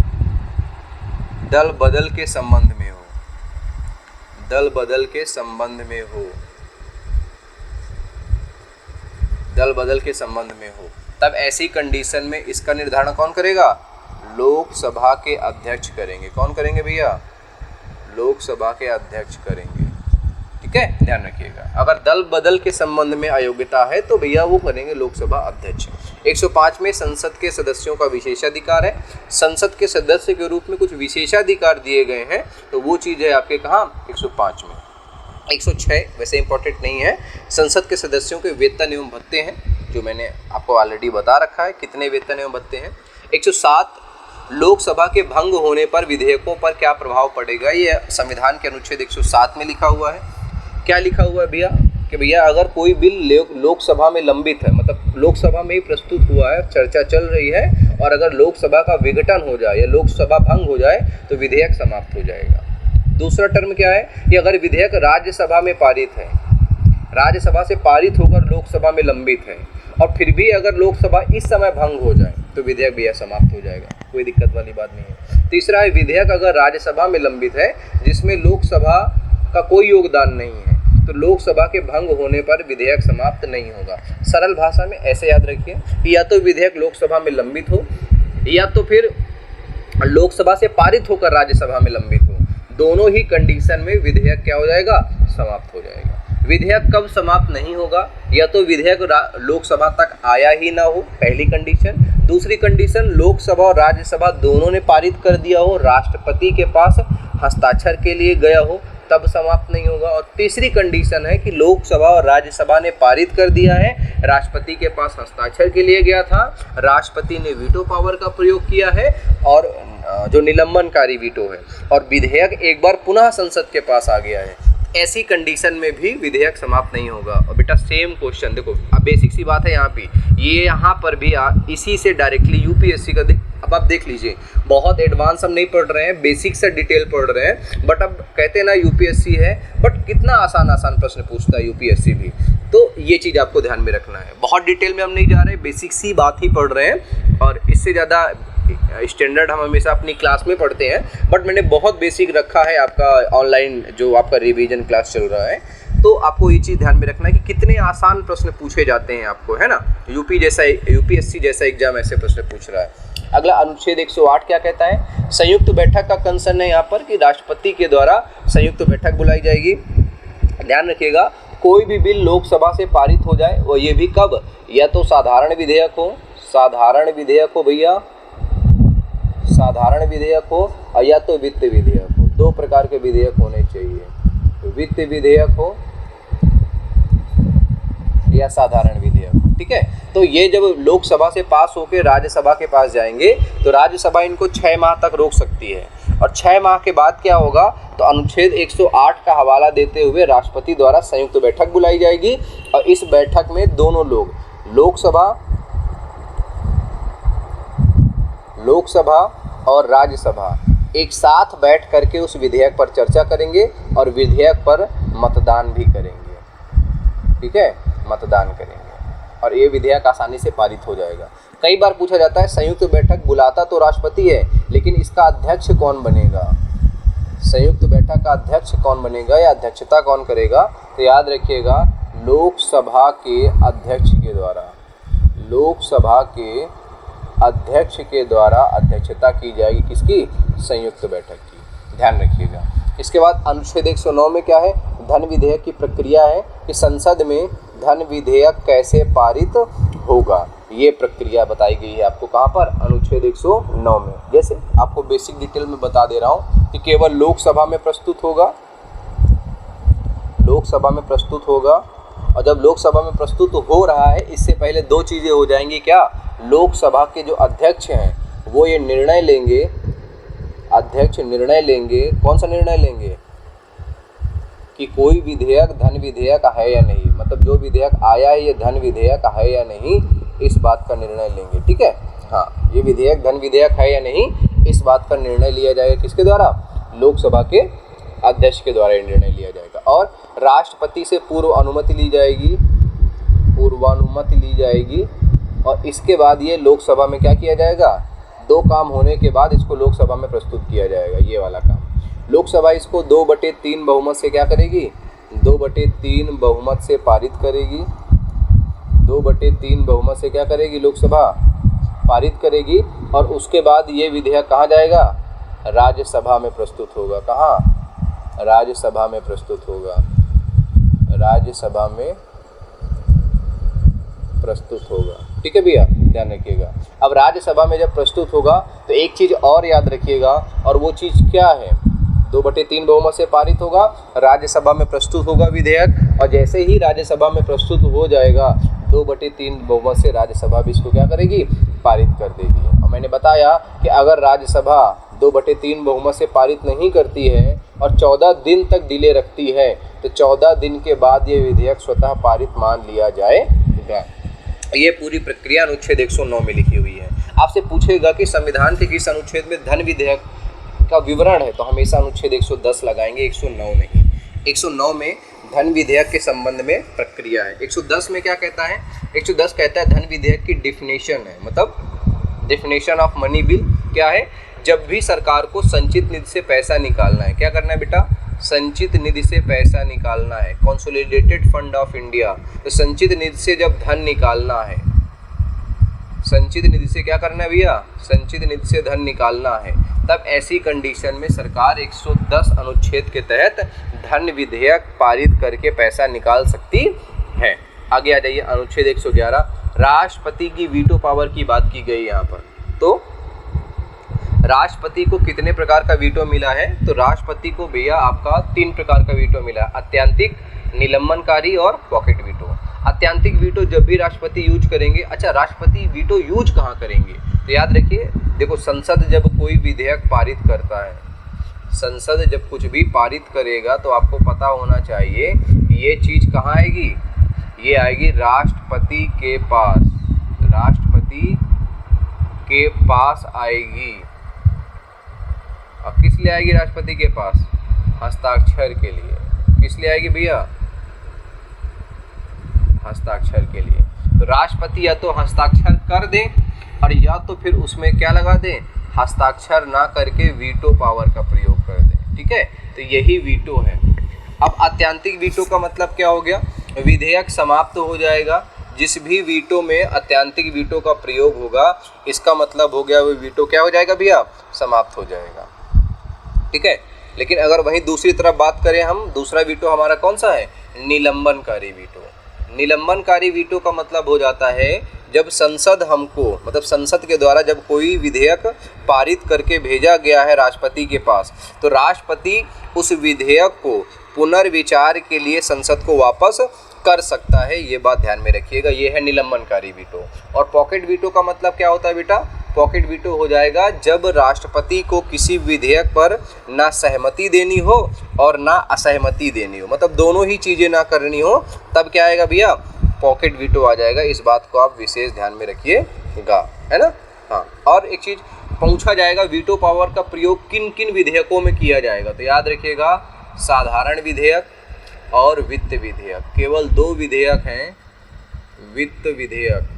दल बदल के संबंध में हो, दल बदल के संबंध में हो, दल बदल के संबंध में हो, तब ऐसी कंडीशन में इसका निर्धारण कौन करेगा? लोकसभा के अध्यक्ष करेंगे। कौन करेंगे भैया? लोकसभा के अध्यक्ष करेंगे। ठीक है, ध्यान रखिएगा। अगर दल बदल के संबंध में अयोग्यता है तो भैया वो करेंगे लोकसभा अध्यक्ष। 105 में संसद के सदस्यों का विशेषाधिकार है। संसद के सदस्य के रूप में कुछ विशेषाधिकार दिए गए हैं, तो वो चीज़ है आपके कहाँ? 105 में। 106 वैसे इंपॉर्टेंट नहीं है। संसद के सदस्यों के वेतन एवं भत्ते हैं, जो मैंने आपको ऑलरेडी बता रखा है कितने वेतन एवं भत्ते हैं। 107 लोकसभा के भंग होने पर विधेयकों पर क्या प्रभाव पड़ेगा? ये संविधान के अनुच्छेद 107 में लिखा हुआ है। क्या लिखा हुआ है भैया? कि भैया अगर कोई बिल लोकसभा में लंबित है, मतलब लोकसभा में ही प्रस्तुत हुआ है, चर्चा चल रही है, और अगर लोकसभा का विघटन हो जाए या लोकसभा भंग हो जाए तो विधेयक समाप्त हो जाएगा। दूसरा टर्म क्या है कि अगर विधेयक राज्यसभा में पारित है, राज्यसभा से पारित होकर लोकसभा में लंबित है, और फिर भी अगर लोकसभा इस समय भंग हो जाए तो विधेयक भैया समाप्त हो जाएगा, कोई दिक्कत वाली बात नहीं है। तीसरा है विधेयक अगर राज्यसभा में लंबित है जिसमें लोकसभा का कोई योगदान नहीं है, तो लोकसभा के भंग होने पर विधेयक समाप्त नहीं होगा। सरल भाषा में ऐसे याद रखिए, या तो विधेयक लोकसभा में लंबित हो या तो फिर लोकसभा से पारित होकर राज्यसभा में लंबित हो। दोनों ही कंडीशन में विधेयक क्या हो जाएगा? समाप्त हो जाएगा। विधेयक कब समाप्त नहीं होगा? या तो विधेयक लोकसभा तक आया ही ना हो, पहली कंडीशन। दूसरी कंडीशन, लोकसभा और राज्यसभा दोनों ने पारित कर दिया हो, राष्ट्रपति के पास हस्ताक्षर के लिए गया हो, तब समाप्त नहीं होगा। और तीसरी कंडीशन है कि लोकसभा और राज्यसभा ने पारित कर दिया है, राष्ट्रपति के पास हस्ताक्षर के लिए गया था, राष्ट्रपति ने वीटो पावर का प्रयोग किया है, और जो निलंबनकारी वीटो है, और विधेयक एक बार पुनः संसद के पास आ गया है। ऐसी कंडीशन में भी विधेयक समाप्त नहीं होगा। और बेटा सेम क्वेश्चन देखो, अब बेसिक सी बात है यहाँ पे, ये यहाँ पर भी इसी से डायरेक्टली यूपीएससी का अब आप देख लीजिए, बहुत एडवांस हम नहीं पढ़ रहे हैं, बेसिक से डिटेल पढ़ रहे हैं, बट अब कहते हैं ना यूपीएससी है, बट कितना आसान आसान प्रश्न पूछता है यूपीएससी भी। तो ये चीज़ आपको ध्यान में रखना है। बहुत डिटेल में हम नहीं जा रहे, बेसिक सी बात ही पढ़ रहे हैं, और इससे ज़्यादा स्टैंडर्ड हम हमेशा अपनी क्लास में पढ़ते हैं, बट मैंने बहुत बेसिक रखा है आपका ऑनलाइन जो आपका रिवीजन क्लास चल रहा है। तो आपको ये चीज़ ध्यान में रखना है कि कितने आसान प्रश्न पूछे जाते हैं आपको, है ना। यूपीएससी जैसा एग्जाम ऐसे प्रश्न पूछ रहा है। अगला अनुच्छेद 108 क्या कहता है? संयुक्त बैठक का कंसर्न है यहाँ पर कि राष्ट्रपति के द्वारा संयुक्त बैठक बुलाई जाएगी। ध्यान रखिएगा, कोई भी बिल लोकसभा से पारित हो जाए, और ये भी कब? या तो साधारण विधेयक हो, साधारण विधेयक हो भैया, साधारण विधेयक हो, या तो वित्त विधेयक हो। दो प्रकार के विधेयक होने चाहिए, वित्त विधेयक हो या साधारण विधेयक। ठीक है, तो ये जब लोकसभा से पास होकर राज्यसभा के पास जाएंगे तो राज्यसभा इनको 6 माह तक रोक सकती है, और 6 माह के बाद क्या होगा? तो अनुच्छेद 108 का हवाला देते हुए राष्ट्रपति द्वारा संयुक्त बैठक बुलाई जाएगी, और इस बैठक में दोनों लोग लोकसभा और राज्यसभा एक साथ बैठ करके उस विधेयक पर चर्चा करेंगे और विधेयक पर मतदान भी करेंगे। ठीक है, मतदान करेंगे, और ये विधेयक आसानी से पारित हो जाएगा। कई बार पूछा जाता है संयुक्त बैठक बुलाता तो राष्ट्रपति है, लेकिन इसका अध्यक्ष कौन बनेगा? संयुक्त बैठक का अध्यक्ष कौन बनेगा या अध्यक्षता कौन करेगा? तो याद रखिएगा, लोकसभा के अध्यक्ष के द्वारा, लोकसभा के अध्यक्ष के द्वारा अध्यक्षता की जाएगी। किसकी? संयुक्त बैठक की। ध्यान रखिएगा। इसके बाद अनुच्छेद 109 में क्या है? धन विधेयक की प्रक्रिया है कि संसद में धन विधेयक कैसे पारित होगा, ये प्रक्रिया बताई गई है आपको कहाँ पर, अनुच्छेद 109 में। जैसे आपको बेसिक डिटेल में बता दे रहा हूँ कि केवल लोकसभा में प्रस्तुत होगा, लोकसभा में प्रस्तुत होगा। और जब लोकसभा में प्रस्तुत हो रहा है, इससे पहले दो चीज़ें हो जाएंगी। क्या, लोकसभा के जो अध्यक्ष हैं वो ये निर्णय लेंगे, अध्यक्ष निर्णय लेंगे, कौन सा निर्णय लेंगे, कि कोई विधेयक धन विधेयक है या नहीं, मतलब जो विधेयक आया है ये धन विधेयक है या नहीं, इस बात का निर्णय लेंगे। ठीक है, हाँ, ये विधेयक धन विधेयक है या नहीं, इस बात का निर्णय लिया जाएगा किसके द्वारा, लोकसभा के अध्यक्ष के द्वारा ये निर्णय लिया जाएगा। और राष्ट्रपति से पूर्व अनुमति ली जाएगी, पूर्वानुमति ली जाएगी, और इसके बाद ये लोकसभा में क्या किया जाएगा, दो काम होने के बाद इसको लोकसभा में प्रस्तुत किया जाएगा। ये वाला काम लोकसभा इसको 2/3 बहुमत से क्या करेगी, 2/3 बहुमत से पारित करेगी, 2/3 बहुमत से क्या करेगी, लोकसभा पारित करेगी। और उसके बाद ये विधेयक कहाँ जाएगा, राज्यसभा में प्रस्तुत होगा। कहाँ, राज्यसभा में प्रस्तुत होगा, राज्यसभा में प्रस्तुत होगा। ठीक है भैया, ध्यान रखिएगा। अब राज्यसभा में जब प्रस्तुत होगा तो एक चीज़ और याद रखिएगा, और वो चीज़ क्या है, 2/3 बहुमत से पारित होगा, राज्यसभा में प्रस्तुत होगा विधेयक, और जैसे ही राज्यसभा में प्रस्तुत हो जाएगा 2/3 बहुमत से राज्यसभा भी इसको क्या करेगी, पारित कर देगी। और मैंने बताया कि अगर राज्यसभा 2/3 बहुमत से पारित नहीं करती है और 14 दिन तक डिले रखती है, तो 14 दिन के बाद ये विधेयक स्वतः पारित मान लिया जाएगा। ये पूरी प्रक्रिया अनुच्छेद 109 में लिखी हुई है। आपसे पूछेगा कि संविधान के किस अनुच्छेद में धन विधेयक का विवरण है, तो हमेशा अनुच्छेद 110 लगाएंगे, 109 नहीं। 109 में धन विधेयक के संबंध में प्रक्रिया है। 110 में क्या कहता है, 110 कहता है धन विधेयक की डिफिनेशन है, मतलब डिफिनेशन ऑफ मनी बिल क्या है, जब भी सरकार को संचित निधि से पैसा निकालना है, क्या करना है बेटा, संचित निधि से पैसा निकालना है, कंसोलिडेटेड फंड ऑफ इंडिया। तो संचित निधि से जब धन निकालना है, संचित निधि से क्या करना है भैया, संचित निधि से धन निकालना है, तब ऐसी कंडीशन में सरकार 110 अनुच्छेद के तहत धन विधेयक पारित करके पैसा निकाल सकती है। आगे आ जाइए, अनुच्छेद 111 राष्ट्रपति की वीटो पावर की बात की गई यहाँ पर। तो राष्ट्रपति को कितने प्रकार का वीटो मिला है, तो राष्ट्रपति को भैया आपका 3 प्रकार का वीटो मिला, अत्यंतिक, निलंबनकारी और पॉकेट वीटो। अत्यंतिक वीटो जब भी राष्ट्रपति यूज करेंगे, अच्छा राष्ट्रपति वीटो यूज कहाँ करेंगे, तो याद रखिए, देखो संसद जब कोई विधेयक पारित करता है, संसद जब कुछ भी पारित करेगा तो आपको पता होना चाहिए ये चीज़ कहाँ आएगी, ये आएगी राष्ट्रपति के पास, राष्ट्रपति के पास आएगी। अब किस लिए आएगी राष्ट्रपति के पास, हस्ताक्षर के लिए। किस लिए आएगी भैया, हस्ताक्षर के लिए। तो राष्ट्रपति या तो हस्ताक्षर कर दे और या तो फिर उसमें क्या लगा दे, हस्ताक्षर ना करके वीटो पावर का प्रयोग कर दे। ठीक है, तो यही वीटो है। अब अत्यंतिक वीटो का मतलब क्या हो गया, विधेयक समाप्त हो जाएगा, जिस भी वीटो में अत्यंतिक वीटो का प्रयोग होगा, इसका मतलब हो गया वो वीटो क्या हो जाएगा भैया, समाप्त हो जाएगा। ठीक है, लेकिन अगर वहीं दूसरी तरफ बात करें हम, दूसरा वीटो हमारा कौन सा है, निलंबनकारी वीटो। निलंबनकारी वीटो का मतलब हो जाता है जब संसद हमको, मतलब संसद के द्वारा जब कोई विधेयक पारित करके भेजा गया है राष्ट्रपति के पास, तो राष्ट्रपति उस विधेयक को पुनर्विचार के लिए संसद को वापस कर सकता है। ये बात ध्यान में रखिएगा, ये है निलंबनकारी वीटो। और पॉकेट वीटो का मतलब क्या होता है बेटा, पॉकेट वीटो हो जाएगा जब राष्ट्रपति को किसी विधेयक पर ना सहमति देनी हो और ना असहमति देनी हो, मतलब दोनों ही चीज़ें ना करनी हो, तब क्या आएगा भैया, पॉकेट वीटो आ जाएगा। इस बात को आप विशेष ध्यान में रखिएगा, है ना। हाँ, और एक चीज़ पूछा जाएगा, वीटो पावर का प्रयोग किन किन विधेयकों में किया जाएगा, तो याद रखिएगा साधारण विधेयक और वित्त विधेयक। केवल 2 विधेयक हैं, वित्त विधेयक,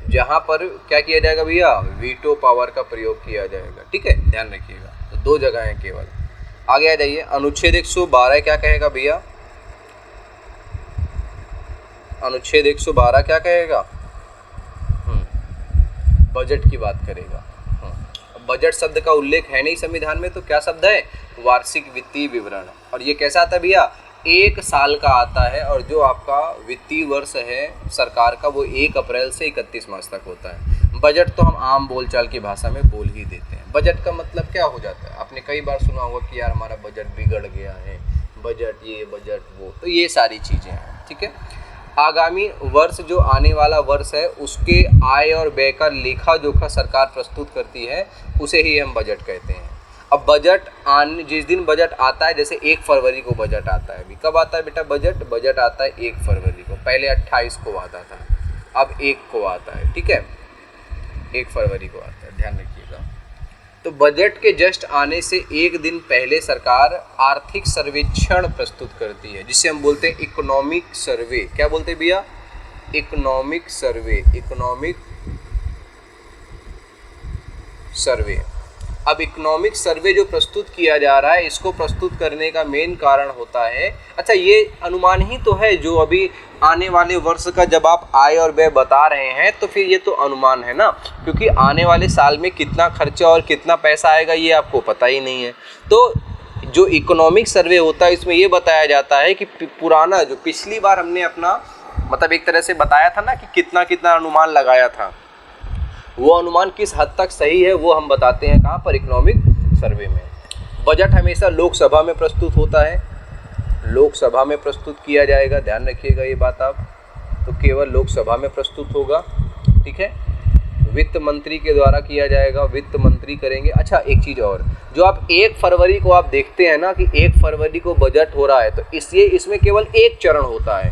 जहाँ पर क्या किया जाएगा भैया, वीटो पावर का प्रयोग किया जाएगा। ठीक है, ध्यान रखिएगा, तो 2 जगह हैं केवल। आगे आ जाइए, अनुच्छेद 112 क्या कहेगा भैया, अनुच्छेद 112 क्या कहेगा, बजट की बात करेगा। बजट शब्द का उल्लेख है नहीं संविधान में, तो क्या शब्द है, वार्षिक वित्तीय विवरण। और ये कैसा आता है भैया, एक साल का आता है और जो आपका वित्तीय वर्ष है सरकार का वो 1 अप्रैल से 31 मार्च तक होता है। बजट तो हम आम बोलचाल की भाषा में बोल ही देते हैं। बजट का मतलब क्या हो जाता है, आपने कई बार सुना होगा कि यार हमारा बजट बिगड़ गया है, बजट ये बजट वो, तो ये सारी चीज़ें हैं, ठीक है। आगामी वर्ष जो आने वाला वर्ष है उसके आय और व्यय का लेखा जोखा सरकार प्रस्तुत करती है, उसे ही हम बजट कहते हैं। अब बजट आने जिस दिन बजट आता है, जैसे 1 फरवरी को बजट आता है, अभी कब आता है बेटा बजट आता है 1 फरवरी को, पहले 28 को आता था, अब 1 को आता है, ठीक है, 1 फरवरी को आता है, ध्यान रखिएगा। तो बजट के जस्ट आने से एक दिन पहले सरकार आर्थिक सर्वेक्षण प्रस्तुत करती है, जिसे हम बोलते हैं इकोनॉमिक सर्वे। क्या बोलते हैं भैया? Economic survey, economic survey. अब इकोनॉमिक सर्वे जो प्रस्तुत किया जा रहा है, इसको प्रस्तुत करने का मेन कारण होता है, अच्छा ये अनुमान ही तो है जो अभी आने वाले वर्ष का जब आप आय और व्यय बता रहे हैं तो फिर ये तो अनुमान है ना, क्योंकि आने वाले साल में कितना खर्चा और कितना पैसा आएगा ये आपको पता ही नहीं है। तो जो इकोनॉमिक सर्वे होता है इसमें ये बताया जाता है कि पुराना जो पिछली बार हमने अपना मतलब एक तरह से बताया था ना कि कितना कितना अनुमान लगाया था, वो अनुमान किस हद तक सही है वो हम बताते हैं कहाँ पर? इकोनॉमिक सर्वे में। बजट हमेशा लोकसभा में प्रस्तुत होता है, लोकसभा में प्रस्तुत किया जाएगा, ध्यान रखिएगा ये बात आप, तो केवल लोकसभा में प्रस्तुत होगा, ठीक है। वित्त मंत्री के द्वारा किया जाएगा, वित्त मंत्री करेंगे। अच्छा एक चीज़ और, जो आप 1 फरवरी को आप देखते हैं ना कि 1 फरवरी को बजट हो रहा है, तो इसमें केवल एक चरण होता है,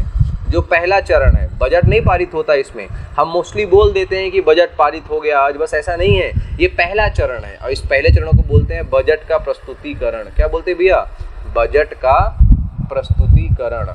जो पहला चरण है। बजट नहीं पारित होता इसमें, हम मोस्टली बोल देते हैं कि बजट पारित हो गया आज, बस ऐसा नहीं है, ये पहला चरण है और इस पहले चरण को बोलते हैं बजट का प्रस्तुतिकरण। क्या बोलते हैं भैया? बजट का प्रस्तुतिकरण,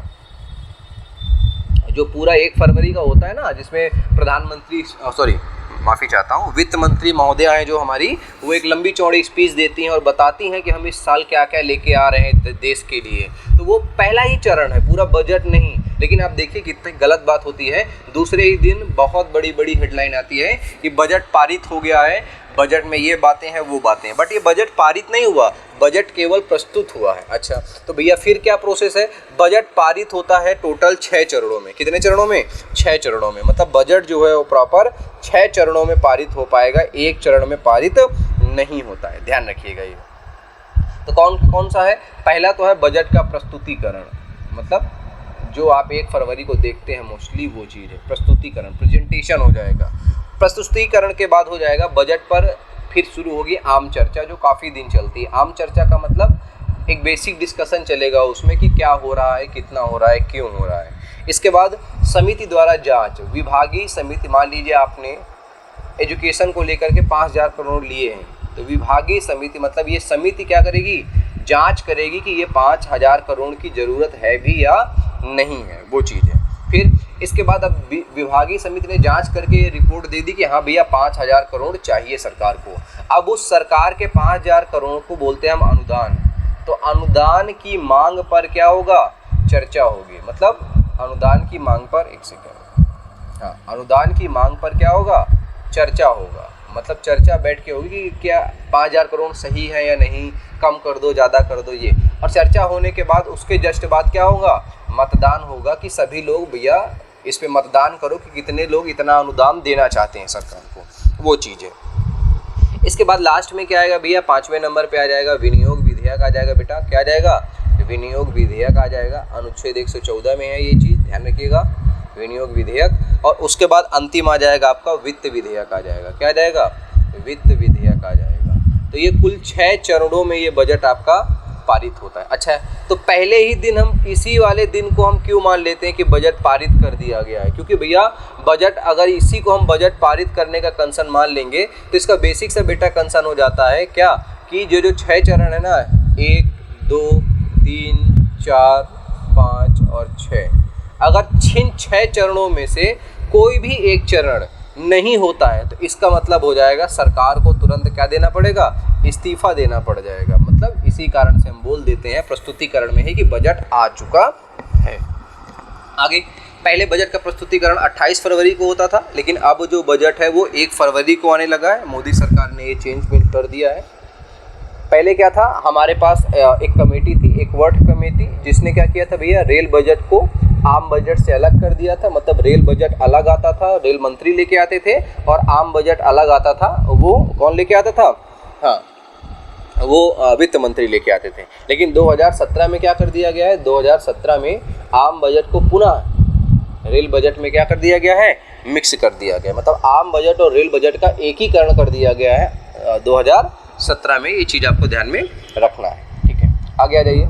जो पूरा 1 फरवरी का होता है ना, जिसमें प्रधानमंत्री माफ़ी चाहता हूँ, वित्त मंत्री महोदया हैं जो हमारी, वो एक लंबी चौड़ी स्पीच देती हैं और बताती हैं कि हम इस साल क्या क्या लेके आ रहे हैं देश के लिए। तो वो पहला ही चरण है, पूरा बजट नहीं। लेकिन आप देखिए कितनी गलत बात होती है, दूसरे ही दिन बहुत बड़ी बड़ी हेडलाइन आती है कि बजट पारित हो गया है, बजट में ये बातें हैं वो बातें हैं, बट ये बजट पारित नहीं हुआ, बजट केवल प्रस्तुत हुआ है। अच्छा तो भैया फिर क्या प्रोसेस है? बजट पारित होता है टोटल 6 चरणों में। कितने चरणों में? 6 चरणों में। मतलब बजट जो है वो प्रॉपर 6 चरणों में पारित हो पाएगा, एक चरण में पारित नहीं होता है, ध्यान रखिएगा ये। तो कौन सा है? पहला तो है बजट का प्रस्तुतिकरण, मतलब जो आप 1 फरवरी को देखते हैं मोस्टली वो चीज़ है प्रस्तुतिकरण, प्रेजेंटेशन हो जाएगा। प्रस्तुतिकरण के बाद हो जाएगा बजट पर फिर शुरू होगी आम चर्चा, जो काफ़ी दिन चलती है। आम चर्चा का मतलब एक बेसिक डिस्कशन चलेगा उसमें कि क्या हो रहा है, कितना हो रहा है, क्यों हो रहा है। इसके बाद समिति द्वारा जांच, विभागीय समिति, मान लीजिए आपने एजुकेशन को लेकर के 5,000 करोड़ लिए हैं, तो विभागीय समिति मतलब ये समिति क्या करेगी? जांच करेगी कि ये 5,000 करोड़ की ज़रूरत है भी या नहीं है, वो चीज़ है। फिर इसके बाद अब विभागीय समिति ने जांच करके रिपोर्ट दे दी कि हाँ भैया 5,000 करोड़ चाहिए सरकार को। अब उस सरकार के 5,000 करोड़ को बोलते हैं हम अनुदान। तो अनुदान की मांग पर क्या होगा? चर्चा होगी। मतलब अनुदान की मांग पर, एक सेकेंड, हाँ, अनुदान की मांग पर क्या होगा? चर्चा होगा। मतलब चर्चा बैठ के होगी कि क्या 5,000 करोड़ सही है या नहीं, कम कर दो, ज़्यादा कर दो, ये। और चर्चा होने के बाद उसके जस्ट बाद क्या होगा? मतदान होगा कि सभी लोग भैया इस पे मतदान करो कि कितने लोग इतना अनुदान देना चाहते हैं सरकार को, वो चीज़ है। इसके बाद लास्ट में क्या आएगा भैया? 5वें नंबर पे आ जाएगा विनियोग विधेयक आ जाएगा बेटा। क्या आ जाएगा? विनियोग विधेयक आ जाएगा। अनुच्छेद 114 में है ये चीज़, ध्यान रखिएगा, विनियोग विधेयक। और उसके बाद अंतिम आ जाएगा आपका वित्त विधेयक आ जाएगा। क्या आ जाएगा? वित्त विधेयक आ जाएगा। तो ये कुल 6 चरणों में ये बजट आपका पारित होता है। अच्छा तो पहले ही दिन हम इसी वाले दिन को हम क्यों मान लेते हैं कि बजट पारित कर दिया गया है? क्योंकि भैया बजट, अगर इसी को हम बजट पारित करने का कंसर्न मान लेंगे तो इसका बेसिक सा बेटा कंसर्न हो जाता है क्या कि जो 6 चरण है ना, 1, 2, 3, 4, 5 और 6, अगर इन 6 चरणों में से कोई भी एक चरण नहीं होता है तो इसका मतलब हो जाएगा सरकार को तुरंत क्या देना पड़ेगा? इस्तीफा देना पड़ जाएगा। मतलब इसी कारण से हम बोल देते हैं प्रस्तुतिकरण में ही कि बजट आ चुका है। आगे पहले बजट का प्रस्तुतिकरण 28 फरवरी को होता था, लेकिन अब जो बजट है वो 1 फरवरी को आने लगा है। मोदी सरकार ने ये चेंजमेंट कर दिया है। पहले क्या था, हमारे पास एक कमेटी थी, एक वर्ड कमेटी, जिसने क्या किया था भैया, रेल बजट को आम बजट से अलग कर दिया था। मतलब रेल बजट अलग आता था, रेल मंत्री लेके आते थे, और आम बजट अलग आता था। वो कौन लेके आता था? हाँ, वो वित्त मंत्री लेके आते थे। लेकिन 2017 में क्या कर दिया गया है, 2017 में आम बजट को पुनः रेल बजट में क्या कर दिया गया है, मिक्स कर दिया गया। मतलब आम बजट और रेल बजट का एकीकरण कर दिया गया है 2017 में। ये चीज़ आपको ध्यान में रखना है, ठीक है। आगे आ जाइए।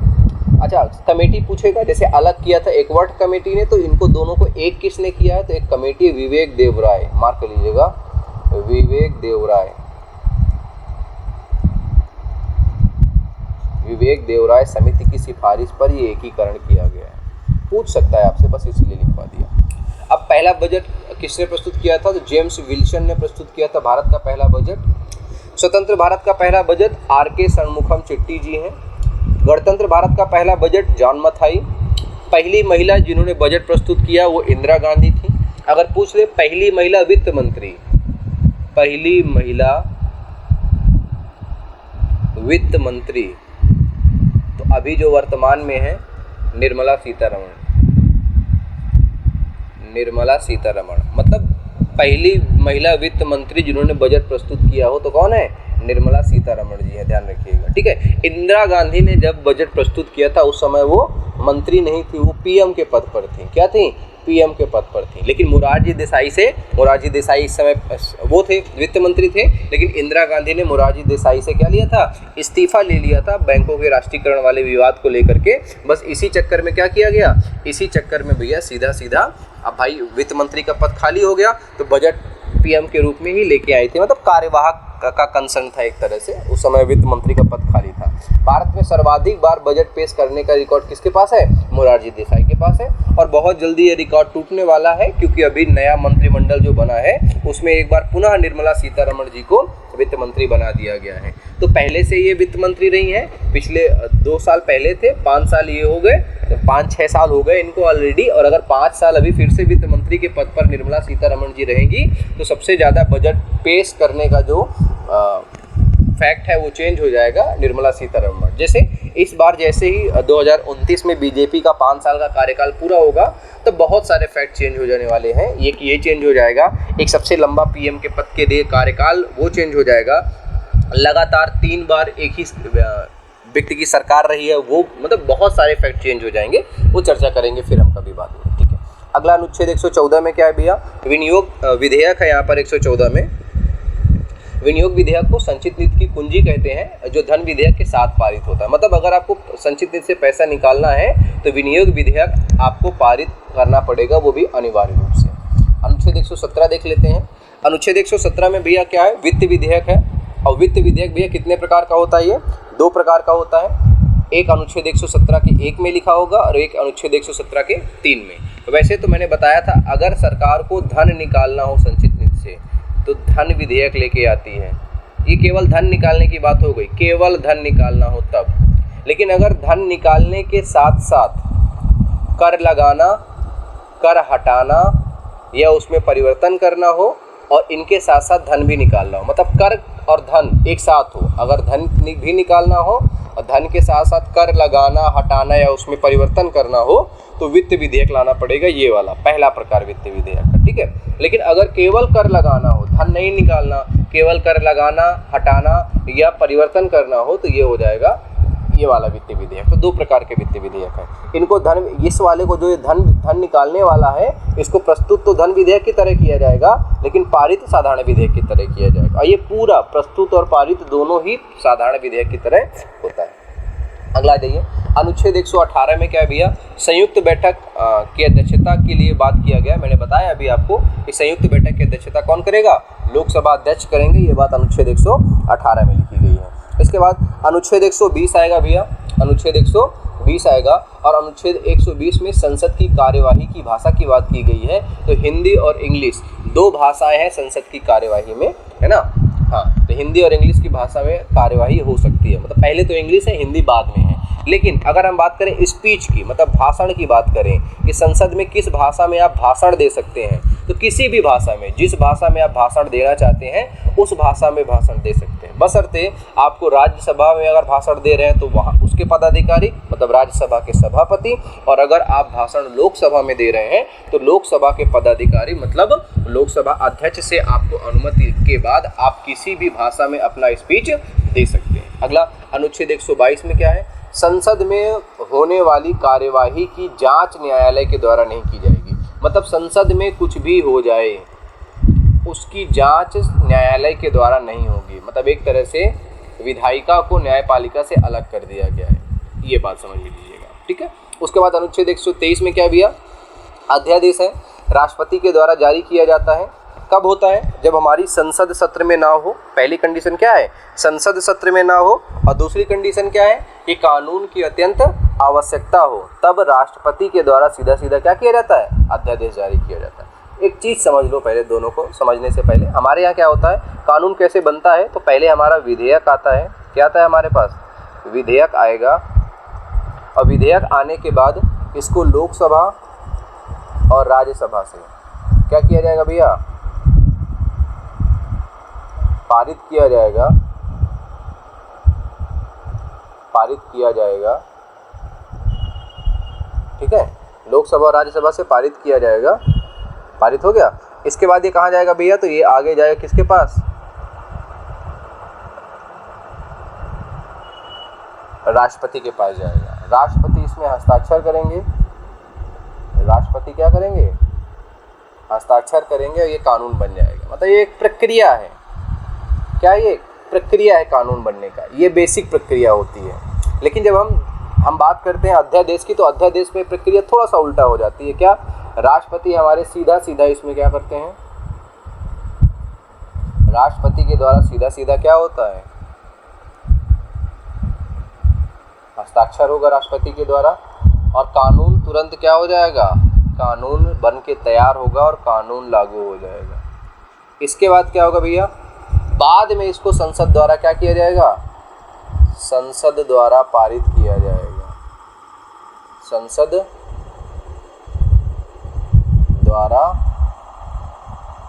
अच्छा, कमेटी पूछेगा, जैसे अलग किया था एक वर्ड कमेटी ने, तो इनको दोनों को एक किसने किया है, तो एक कमेटी विवेक देवराय, मार्क कर लीजिएगा, विवेक देवराय, विवेक देवराय समिति की सिफारिश पर ये एकीकरण किया गया है। पूछ सकता है आपसे, बस इसलिए लिखवा दिया। अब पहला बजट किसने प्रस्तुत किया था, तो जेम्स विल्सन ने प्रस्तुत किया था भारत का पहला बजट। स्वतंत्र भारत का पहला बजट आर.के. षणमुखम चिट्टी जी हैं। गणतंत्र भारत का पहला बजट जॉन मथाई। पहली महिला जिन्होंने बजट प्रस्तुत किया वो इंदिरा गांधी थी। अगर पूछ ले पहली महिला वित्त मंत्री, पहली महिला वित्त मंत्री, तो अभी जो वर्तमान में है निर्मला सीतारमण। निर्मला सीतारमण मतलब पहली महिला वित्त मंत्री जिन्होंने बजट प्रस्तुत किया हो तो कौन है, निर्मला सीतारमण जी है, ध्यान रखिएगा, ठीक है। इंदिरा गांधी ने जब बजट प्रस्तुत किया था उस समय वो मंत्री नहीं थी, वो पीएम के पद पर थी। क्या थी, पीएम के पद पर थी। लेकिन मोरारजी देसाई इस समय वो थे, वित्त मंत्री थे, लेकिन इंदिरा गांधी ने मोरारजी देसाई से क्या लिया था, इस्तीफा ले लिया था बैंकों के राष्ट्रीयकरण वाले विवाद को लेकर के। बस इसी चक्कर में क्या किया गया, इसी चक्कर में भैया सीधा अब भाई वित्त मंत्री का पद खाली हो गया तो बजट पीएम के रूप में ही लेके आए थे। मतलब कार्यवाहक का कंसर्न था एक तरह से, उस समय वित्त मंत्री का पद खाली था। भारत में सर्वाधिक बार बजट पेश करने का रिकॉर्ड किसके पास है, मोरारजी देसाई के पास है। और बहुत जल्दी ये रिकॉर्ड टूटने वाला है, क्योंकि अभी नया मंत्रिमंडल जो बना है उसमें एक बार पुनः निर्मला सीतारमण जी को वित्त मंत्री बना दिया गया है। तो पहले से ये वित्त मंत्री रही हैं, पिछले 2 साल पहले थे, 5 साल ये हो गए, 5-6 साल हो गए इनको ऑलरेडी। और अगर 5 साल अभी फिर से वित्त मंत्री के पद पर निर्मला सीतारमण जी रहेंगी तो सबसे ज़्यादा बजट पेश करने का जो फैक्ट है वो चेंज हो जाएगा निर्मला सीतारमण। जैसे इस बार जैसे ही 2029 में बीजेपी का 5 साल का कार्यकाल पूरा होगा तो बहुत सारे फैक्ट चेंज हो जाने वाले हैं। ये चेंज हो जाएगा, एक सबसे लंबा पीएम के पद के लिए कार्यकाल वो चेंज हो जाएगा। लगातार 3 बार एक ही व्यक्ति की सरकार रही है वो, मतलब बहुत सारे फैक्ट चेंज हो जाएंगे, वो चर्चा करेंगे फिर हम कभी बाद में, ठीक है। अगला अनुच्छेद 114 में क्या है भैया, विनियोग विधेयक है। यहाँ पर 114 में विनियोग विधेयक को संचित नीति की कुंजी कहते हैं, जो धन विधेयक के साथ पारित होता है। मतलब अगर आपको संचित नीति से पैसा निकालना है तो विनियोग विधेयक आपको पारित करना पड़ेगा, वो भी अनिवार्य रूप से। अनुच्छेद 117 देख लेते हैं। अनुच्छेद 117 में भैया क्या है, वित्त विधेयक है। और वित्त विधेयक भैया कितने प्रकार का होता है, ये 2 प्रकार का होता है। एक अनुच्छेद 117 के 1 में लिखा होगा और एक अनुच्छेद 117 के 3 में। तो वैसे तो मैंने बताया था अगर सरकार को धन निकालना हो संचित नीति से तो धन विधेयक लेके आती है। ये केवल धन निकालने की बात हो गई, केवल धन निकालना हो तब। लेकिन अगर धन निकालने के साथ साथ कर लगाना, कर हटाना या उसमें परिवर्तन करना हो और इनके साथ साथ धन भी निकालना हो, मतलब कर और धन एक साथ हो, अगर धन भी निकालना हो और धन के साथ साथ कर लगाना, हटाना या उसमें परिवर्तन करना हो तो वित्त विधेयक लाना पड़ेगा। ये वाला पहला प्रकार वित्त विधेयक का, ठीक है। लेकिन अगर केवल कर लगाना हो, धन नहीं निकालना, केवल कर लगाना, हटाना या परिवर्तन करना हो तो ये हो जाएगा ये वाला वित्त विधेयक। तो 2 प्रकार के वित्त विधेयक है। इनको धन, इस वाले को जो धन निकालने वाला है इसको प्रस्तुत तो धन विधेयक की तरह किया जाएगा, लेकिन पारित साधारण विधेयक की तरह किया जाएगा। और ये पूरा प्रस्तुत और पारित दोनों ही साधारण विधेयक की तरह होता है। अगला जाइए, अनुच्छेद 118 में क्या है भैया, संयुक्त बैठक की अध्यक्षता के लिए बात किया गया। मैंने बताया अभी आपको, इस संयुक्त बैठक की अध्यक्षता कौन करेगा, लोकसभा अध्यक्ष करेंगे। ये बात अनुच्छेद 118 में लिखी गई है। इसके बाद अनुच्छेद 120 आएगा भैया, अनुच्छेद 120 आएगा और अनुच्छेद 120 में संसद की कार्यवाही की भाषा की बात की गई है। तो हिंदी और इंग्लिश 2 भाषाएं हैं संसद की कार्यवाही में, है ना। हाँ, तो हिंदी और इंग्लिश की भाषा में कार्यवाही हो सकती है। मतलब पहले तो इंग्लिश है, हिंदी बाद में है। लेकिन अगर हम बात करें स्पीच की, मतलब भाषण की बात करें कि संसद में किस भाषा में आप भाषण दे सकते हैं, तो किसी भी भाषा में, जिस भाषा में आप भाषण देना चाहते हैं उस भाषा में भाषण दे सकते हैं। बशर्ते आपको राज्यसभा में अगर भाषण दे रहे हैं तो वहाँ उसके पदाधिकारी मतलब राज्यसभा के सभापति, और अगर आप भाषण लोकसभा में दे रहे हैं तो लोकसभा के पदाधिकारी मतलब लोकसभा अध्यक्ष से आपको अनुमति के बाद आप किसी भी भाषा में अपना स्पीच दे सकते हैं। अगला अनुच्छेद 122 में क्या है? संसद में होने वाली कार्यवाही की जांच न्यायालय के द्वारा नहीं की जाएगी। मतलब संसद में कुछ भी हो जाए उसकी जांच न्यायालय के द्वारा नहीं होगी। मतलब एक तरह से विधायिका को न्यायपालिका से अलग कर दिया गया है, ये बात समझ लीजिएगा, ठीक है। उसके बाद अनुच्छेद 123 में क्या भैया? अध्यादेश है, राष्ट्रपति के द्वारा जारी किया जाता है। कब होता है? जब हमारी संसद सत्र में ना हो। पहली कंडीशन क्या है? संसद सत्र में ना हो। और दूसरी कंडीशन क्या है? कि कानून की अत्यंत आवश्यकता हो, तब राष्ट्रपति के द्वारा सीधा सीधा क्या किया जाता है? अध्यादेश जारी किया जाता है। एक चीज़ समझ लो पहले, दोनों को समझने से पहले हमारे यहाँ क्या होता है, कानून कैसे बनता है? तो पहले हमारा विधेयक आता है। क्या आता है हमारे पास? विधेयक आएगा, और विधेयक आने के बाद इसको लोकसभा और राज्यसभा से क्या किया जाएगा भैया? पारित किया जाएगा, पारित किया जाएगा, ठीक है। लोकसभा और राज्यसभा से पारित किया जाएगा, पारित हो गया। इसके बाद ये कहाँ जाएगा भैया? तो ये आगे जाएगा किसके पास? राष्ट्रपति के पास जाएगा। राष्ट्रपति इसमें हस्ताक्षर करेंगे। राष्ट्रपति क्या करेंगे? हस्ताक्षर करेंगे, और ये कानून बन जाएगा। मतलब ये एक प्रक्रिया है। क्या ये प्रक्रिया है कानून बनने का? ये बेसिक प्रक्रिया होती है। लेकिन जब हम बात करते हैं अध्यादेश की, तो अध्यादेश में प्रक्रिया थोड़ा सा उल्टा हो जाती है। क्या? राष्ट्रपति हमारे सीधा सीधा इसमें क्या करते हैं? राष्ट्रपति के द्वारा सीधा सीधा क्या होता है? हस्ताक्षर होगा राष्ट्रपति के द्वारा, और कानून तुरंत क्या हो जाएगा? कानून बन के तैयार होगा और कानून लागू हो जाएगा। इसके बाद क्या होगा भैया? बाद में इसको संसद द्वारा क्या किया जाएगा? संसद द्वारा पारित किया जाएगा। संसद द्वारा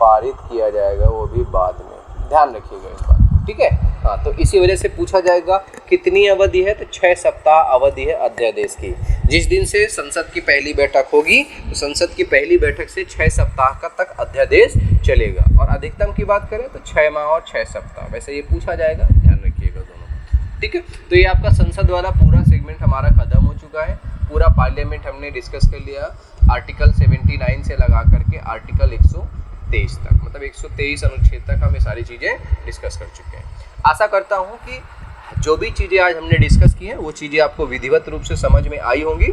पारित किया जाएगा, वो भी बाद में। ध्यान रखिएगा इस बात को, ठीक है। हाँ, तो इसी वजह से पूछा जाएगा कितनी अवधि है? तो 6 सप्ताह अवधि है अध्यादेश की। जिस दिन से संसद की पहली बैठक होगी, तो संसद की पहली बैठक से 6 सप्ताह का तक अध्यादेश चलेगा। और अधिकतम की बात करें तो 6 माह और 6 सप्ताह, वैसे ये पूछा जाएगा, ध्यान रखिएगा दोनों, ठीक है। तो ये आपका संसद वाला पूरा सेगमेंट हमारा खत्म हो चुका है। पूरा पार्लियामेंट हमने डिस्कस कर लिया, आर्टिकल 79 से लगा करके आर्टिकल 123 तक, मतलब 123 अनुच्छेद तक हम ये सारी चीज़ें डिस्कस कर चुके हैं। आशा करता हूँ कि जो भी चीज़ें आज हमने डिस्कस की हैं वो चीज़ें आपको विधिवत रूप से समझ में आई होंगी।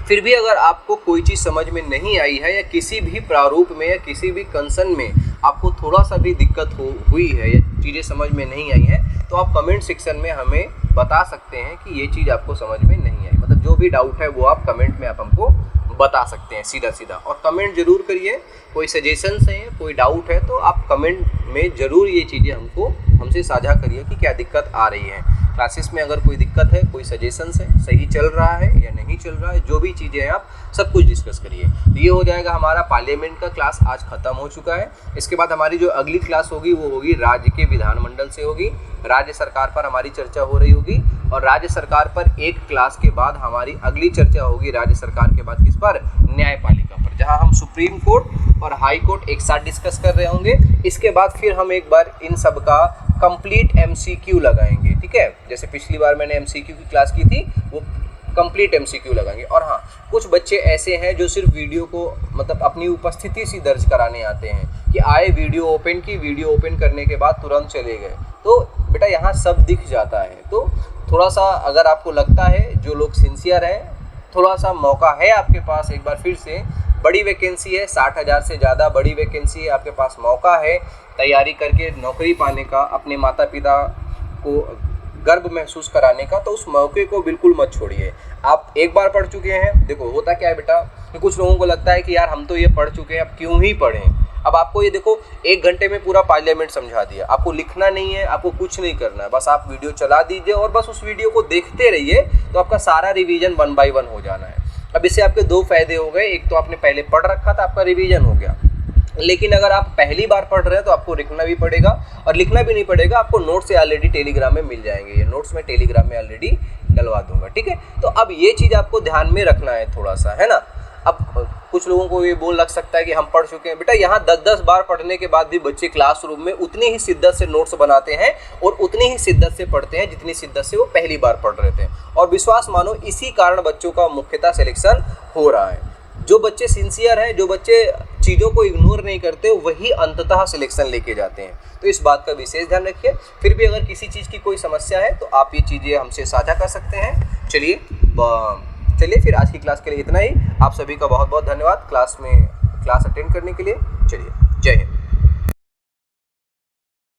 फिर भी अगर आपको कोई चीज़ समझ में नहीं आई है, या किसी भी प्रारूप में या किसी भी कंसर्न में आपको थोड़ा सा भी दिक्कत हुई है या चीज़ें समझ में नहीं आई है, तो आप कमेंट सेक्शन में हमें बता सकते हैं कि ये चीज़ आपको समझ में नहीं आई। मतलब जो भी डाउट है वो आप कमेंट में आप हमको बता सकते हैं सीधा सीधा। और कमेंट जरूर करिए, कोई सजेशंस हैं, कोई डाउट है तो आप कमेंट में ज़रूर ये चीज़ें हमसे साझा करिए कि क्या दिक्कत आ रही है क्लासेस में। अगर कोई दिक्कत है, कोई सजेशंस है, सही चल रहा है या नहीं चल रहा है, जो भी चीज़ें हैं आप सब कुछ डिस्कस करिए। तो ये हो जाएगा हमारा पार्लियामेंट का क्लास आज ख़त्म हो चुका है। इसके बाद हमारी जो अगली क्लास होगी वो होगी राज्य के विधानमंडल से होगी। राज्य सरकार पर हमारी चर्चा हो रही होगी, और राज्य सरकार पर एक क्लास के बाद हमारी अगली चर्चा होगी राज्य सरकार के बाद किस पर? न्यायपालिका पर, जहां हम सुप्रीम कोर्ट और हाई कोर्ट एक साथ डिस्कस कर रहे होंगे। इसके बाद फिर हम एक बार इन सब का कंप्लीट MCQ लगाएंगे, ठीक है। जैसे पिछली बार मैंने MCQ की क्लास की थी, वो कंप्लीट MCQ लगाएंगे। और हाँ, कुछ बच्चे ऐसे हैं जो सिर्फ वीडियो को मतलब अपनी उपस्थिति सी दर्ज कराने आते हैं कि आए, वीडियो ओपन की, वीडियो ओपन करने के बाद तुरंत चले गए। तो बेटा यहाँ सब दिख जाता है। तो थोड़ा सा अगर आपको लगता है, जो लोग सिंसियर हैं, थोड़ा सा मौका है आपके पास, एक बार फिर से बड़ी वैकेंसी है, 60,000 से ज़्यादा बड़ी वैकेंसी है, आपके पास मौका है तैयारी करके नौकरी पाने का, अपने माता पिता को गर्व महसूस कराने का। तो उस मौके को बिल्कुल मत छोड़िए। आप एक बार पढ़ चुके हैं, देखो होता क्या है बेटा कि कुछ लोगों को लगता है कि यार हम तो ये पढ़ चुके हैं, अब क्यों ही पढ़ें। अब आपको ये देखो 1 घंटे में पूरा पार्लियामेंट समझा दिया, आपको लिखना नहीं है, आपको कुछ नहीं करना है, बस आप वीडियो चला दीजिए और बस उस वीडियो को देखते रहिए, तो आपका सारा रिवीजन 1 बाय 1 हो जाना है। अब इससे आपके 2 फायदे हो गए। एक तो आपने पहले पढ़ रखा था, आपका रिवीजन हो गया, लेकिन अगर आप पहली बार पढ़ रहे हैं तो आपको लिखना भी पड़ेगा, और लिखना भी नहीं पड़ेगा, आपको नोट्स ऑलरेडी टेलीग्राम में मिल जाएंगे। ये नोट्स मैं टेलीग्राम में ऑलरेडी डलवा दूंगा, ठीक है। तो अब ये चीज़ आपको ध्यान में रखना है थोड़ा सा, है ना। अब कुछ लोगों को ये बोल लग सकता है कि हम पढ़ चुके हैं। बेटा यहाँ 10-10 बार पढ़ने के बाद भी बच्चे क्लासरूम में उतनी ही शिद्दत से नोट्स बनाते हैं और उतनी ही शिद्दत से पढ़ते हैं जितनी शिद्दत से वो पहली बार पढ़ रहे थे। और विश्वास मानो इसी कारण बच्चों का मुख्यतः सिलेक्शन हो रहा है। जो बच्चे सिंसियर हैं, जो बच्चे चीज़ों को इग्नोर नहीं करते, वही अंततः सिलेक्शन लेके जाते हैं। तो इस बात का विशेष ध्यान रखिए। फिर भी अगर किसी चीज़ की कोई समस्या है तो आप ये चीज़ें हमसे साझा कर सकते हैं। चलिए फिर आज की क्लास के लिए इतना ही। आप सभी का बहुत बहुत धन्यवाद क्लास अटेंड करने के लिए। चलिए, जय हिंद।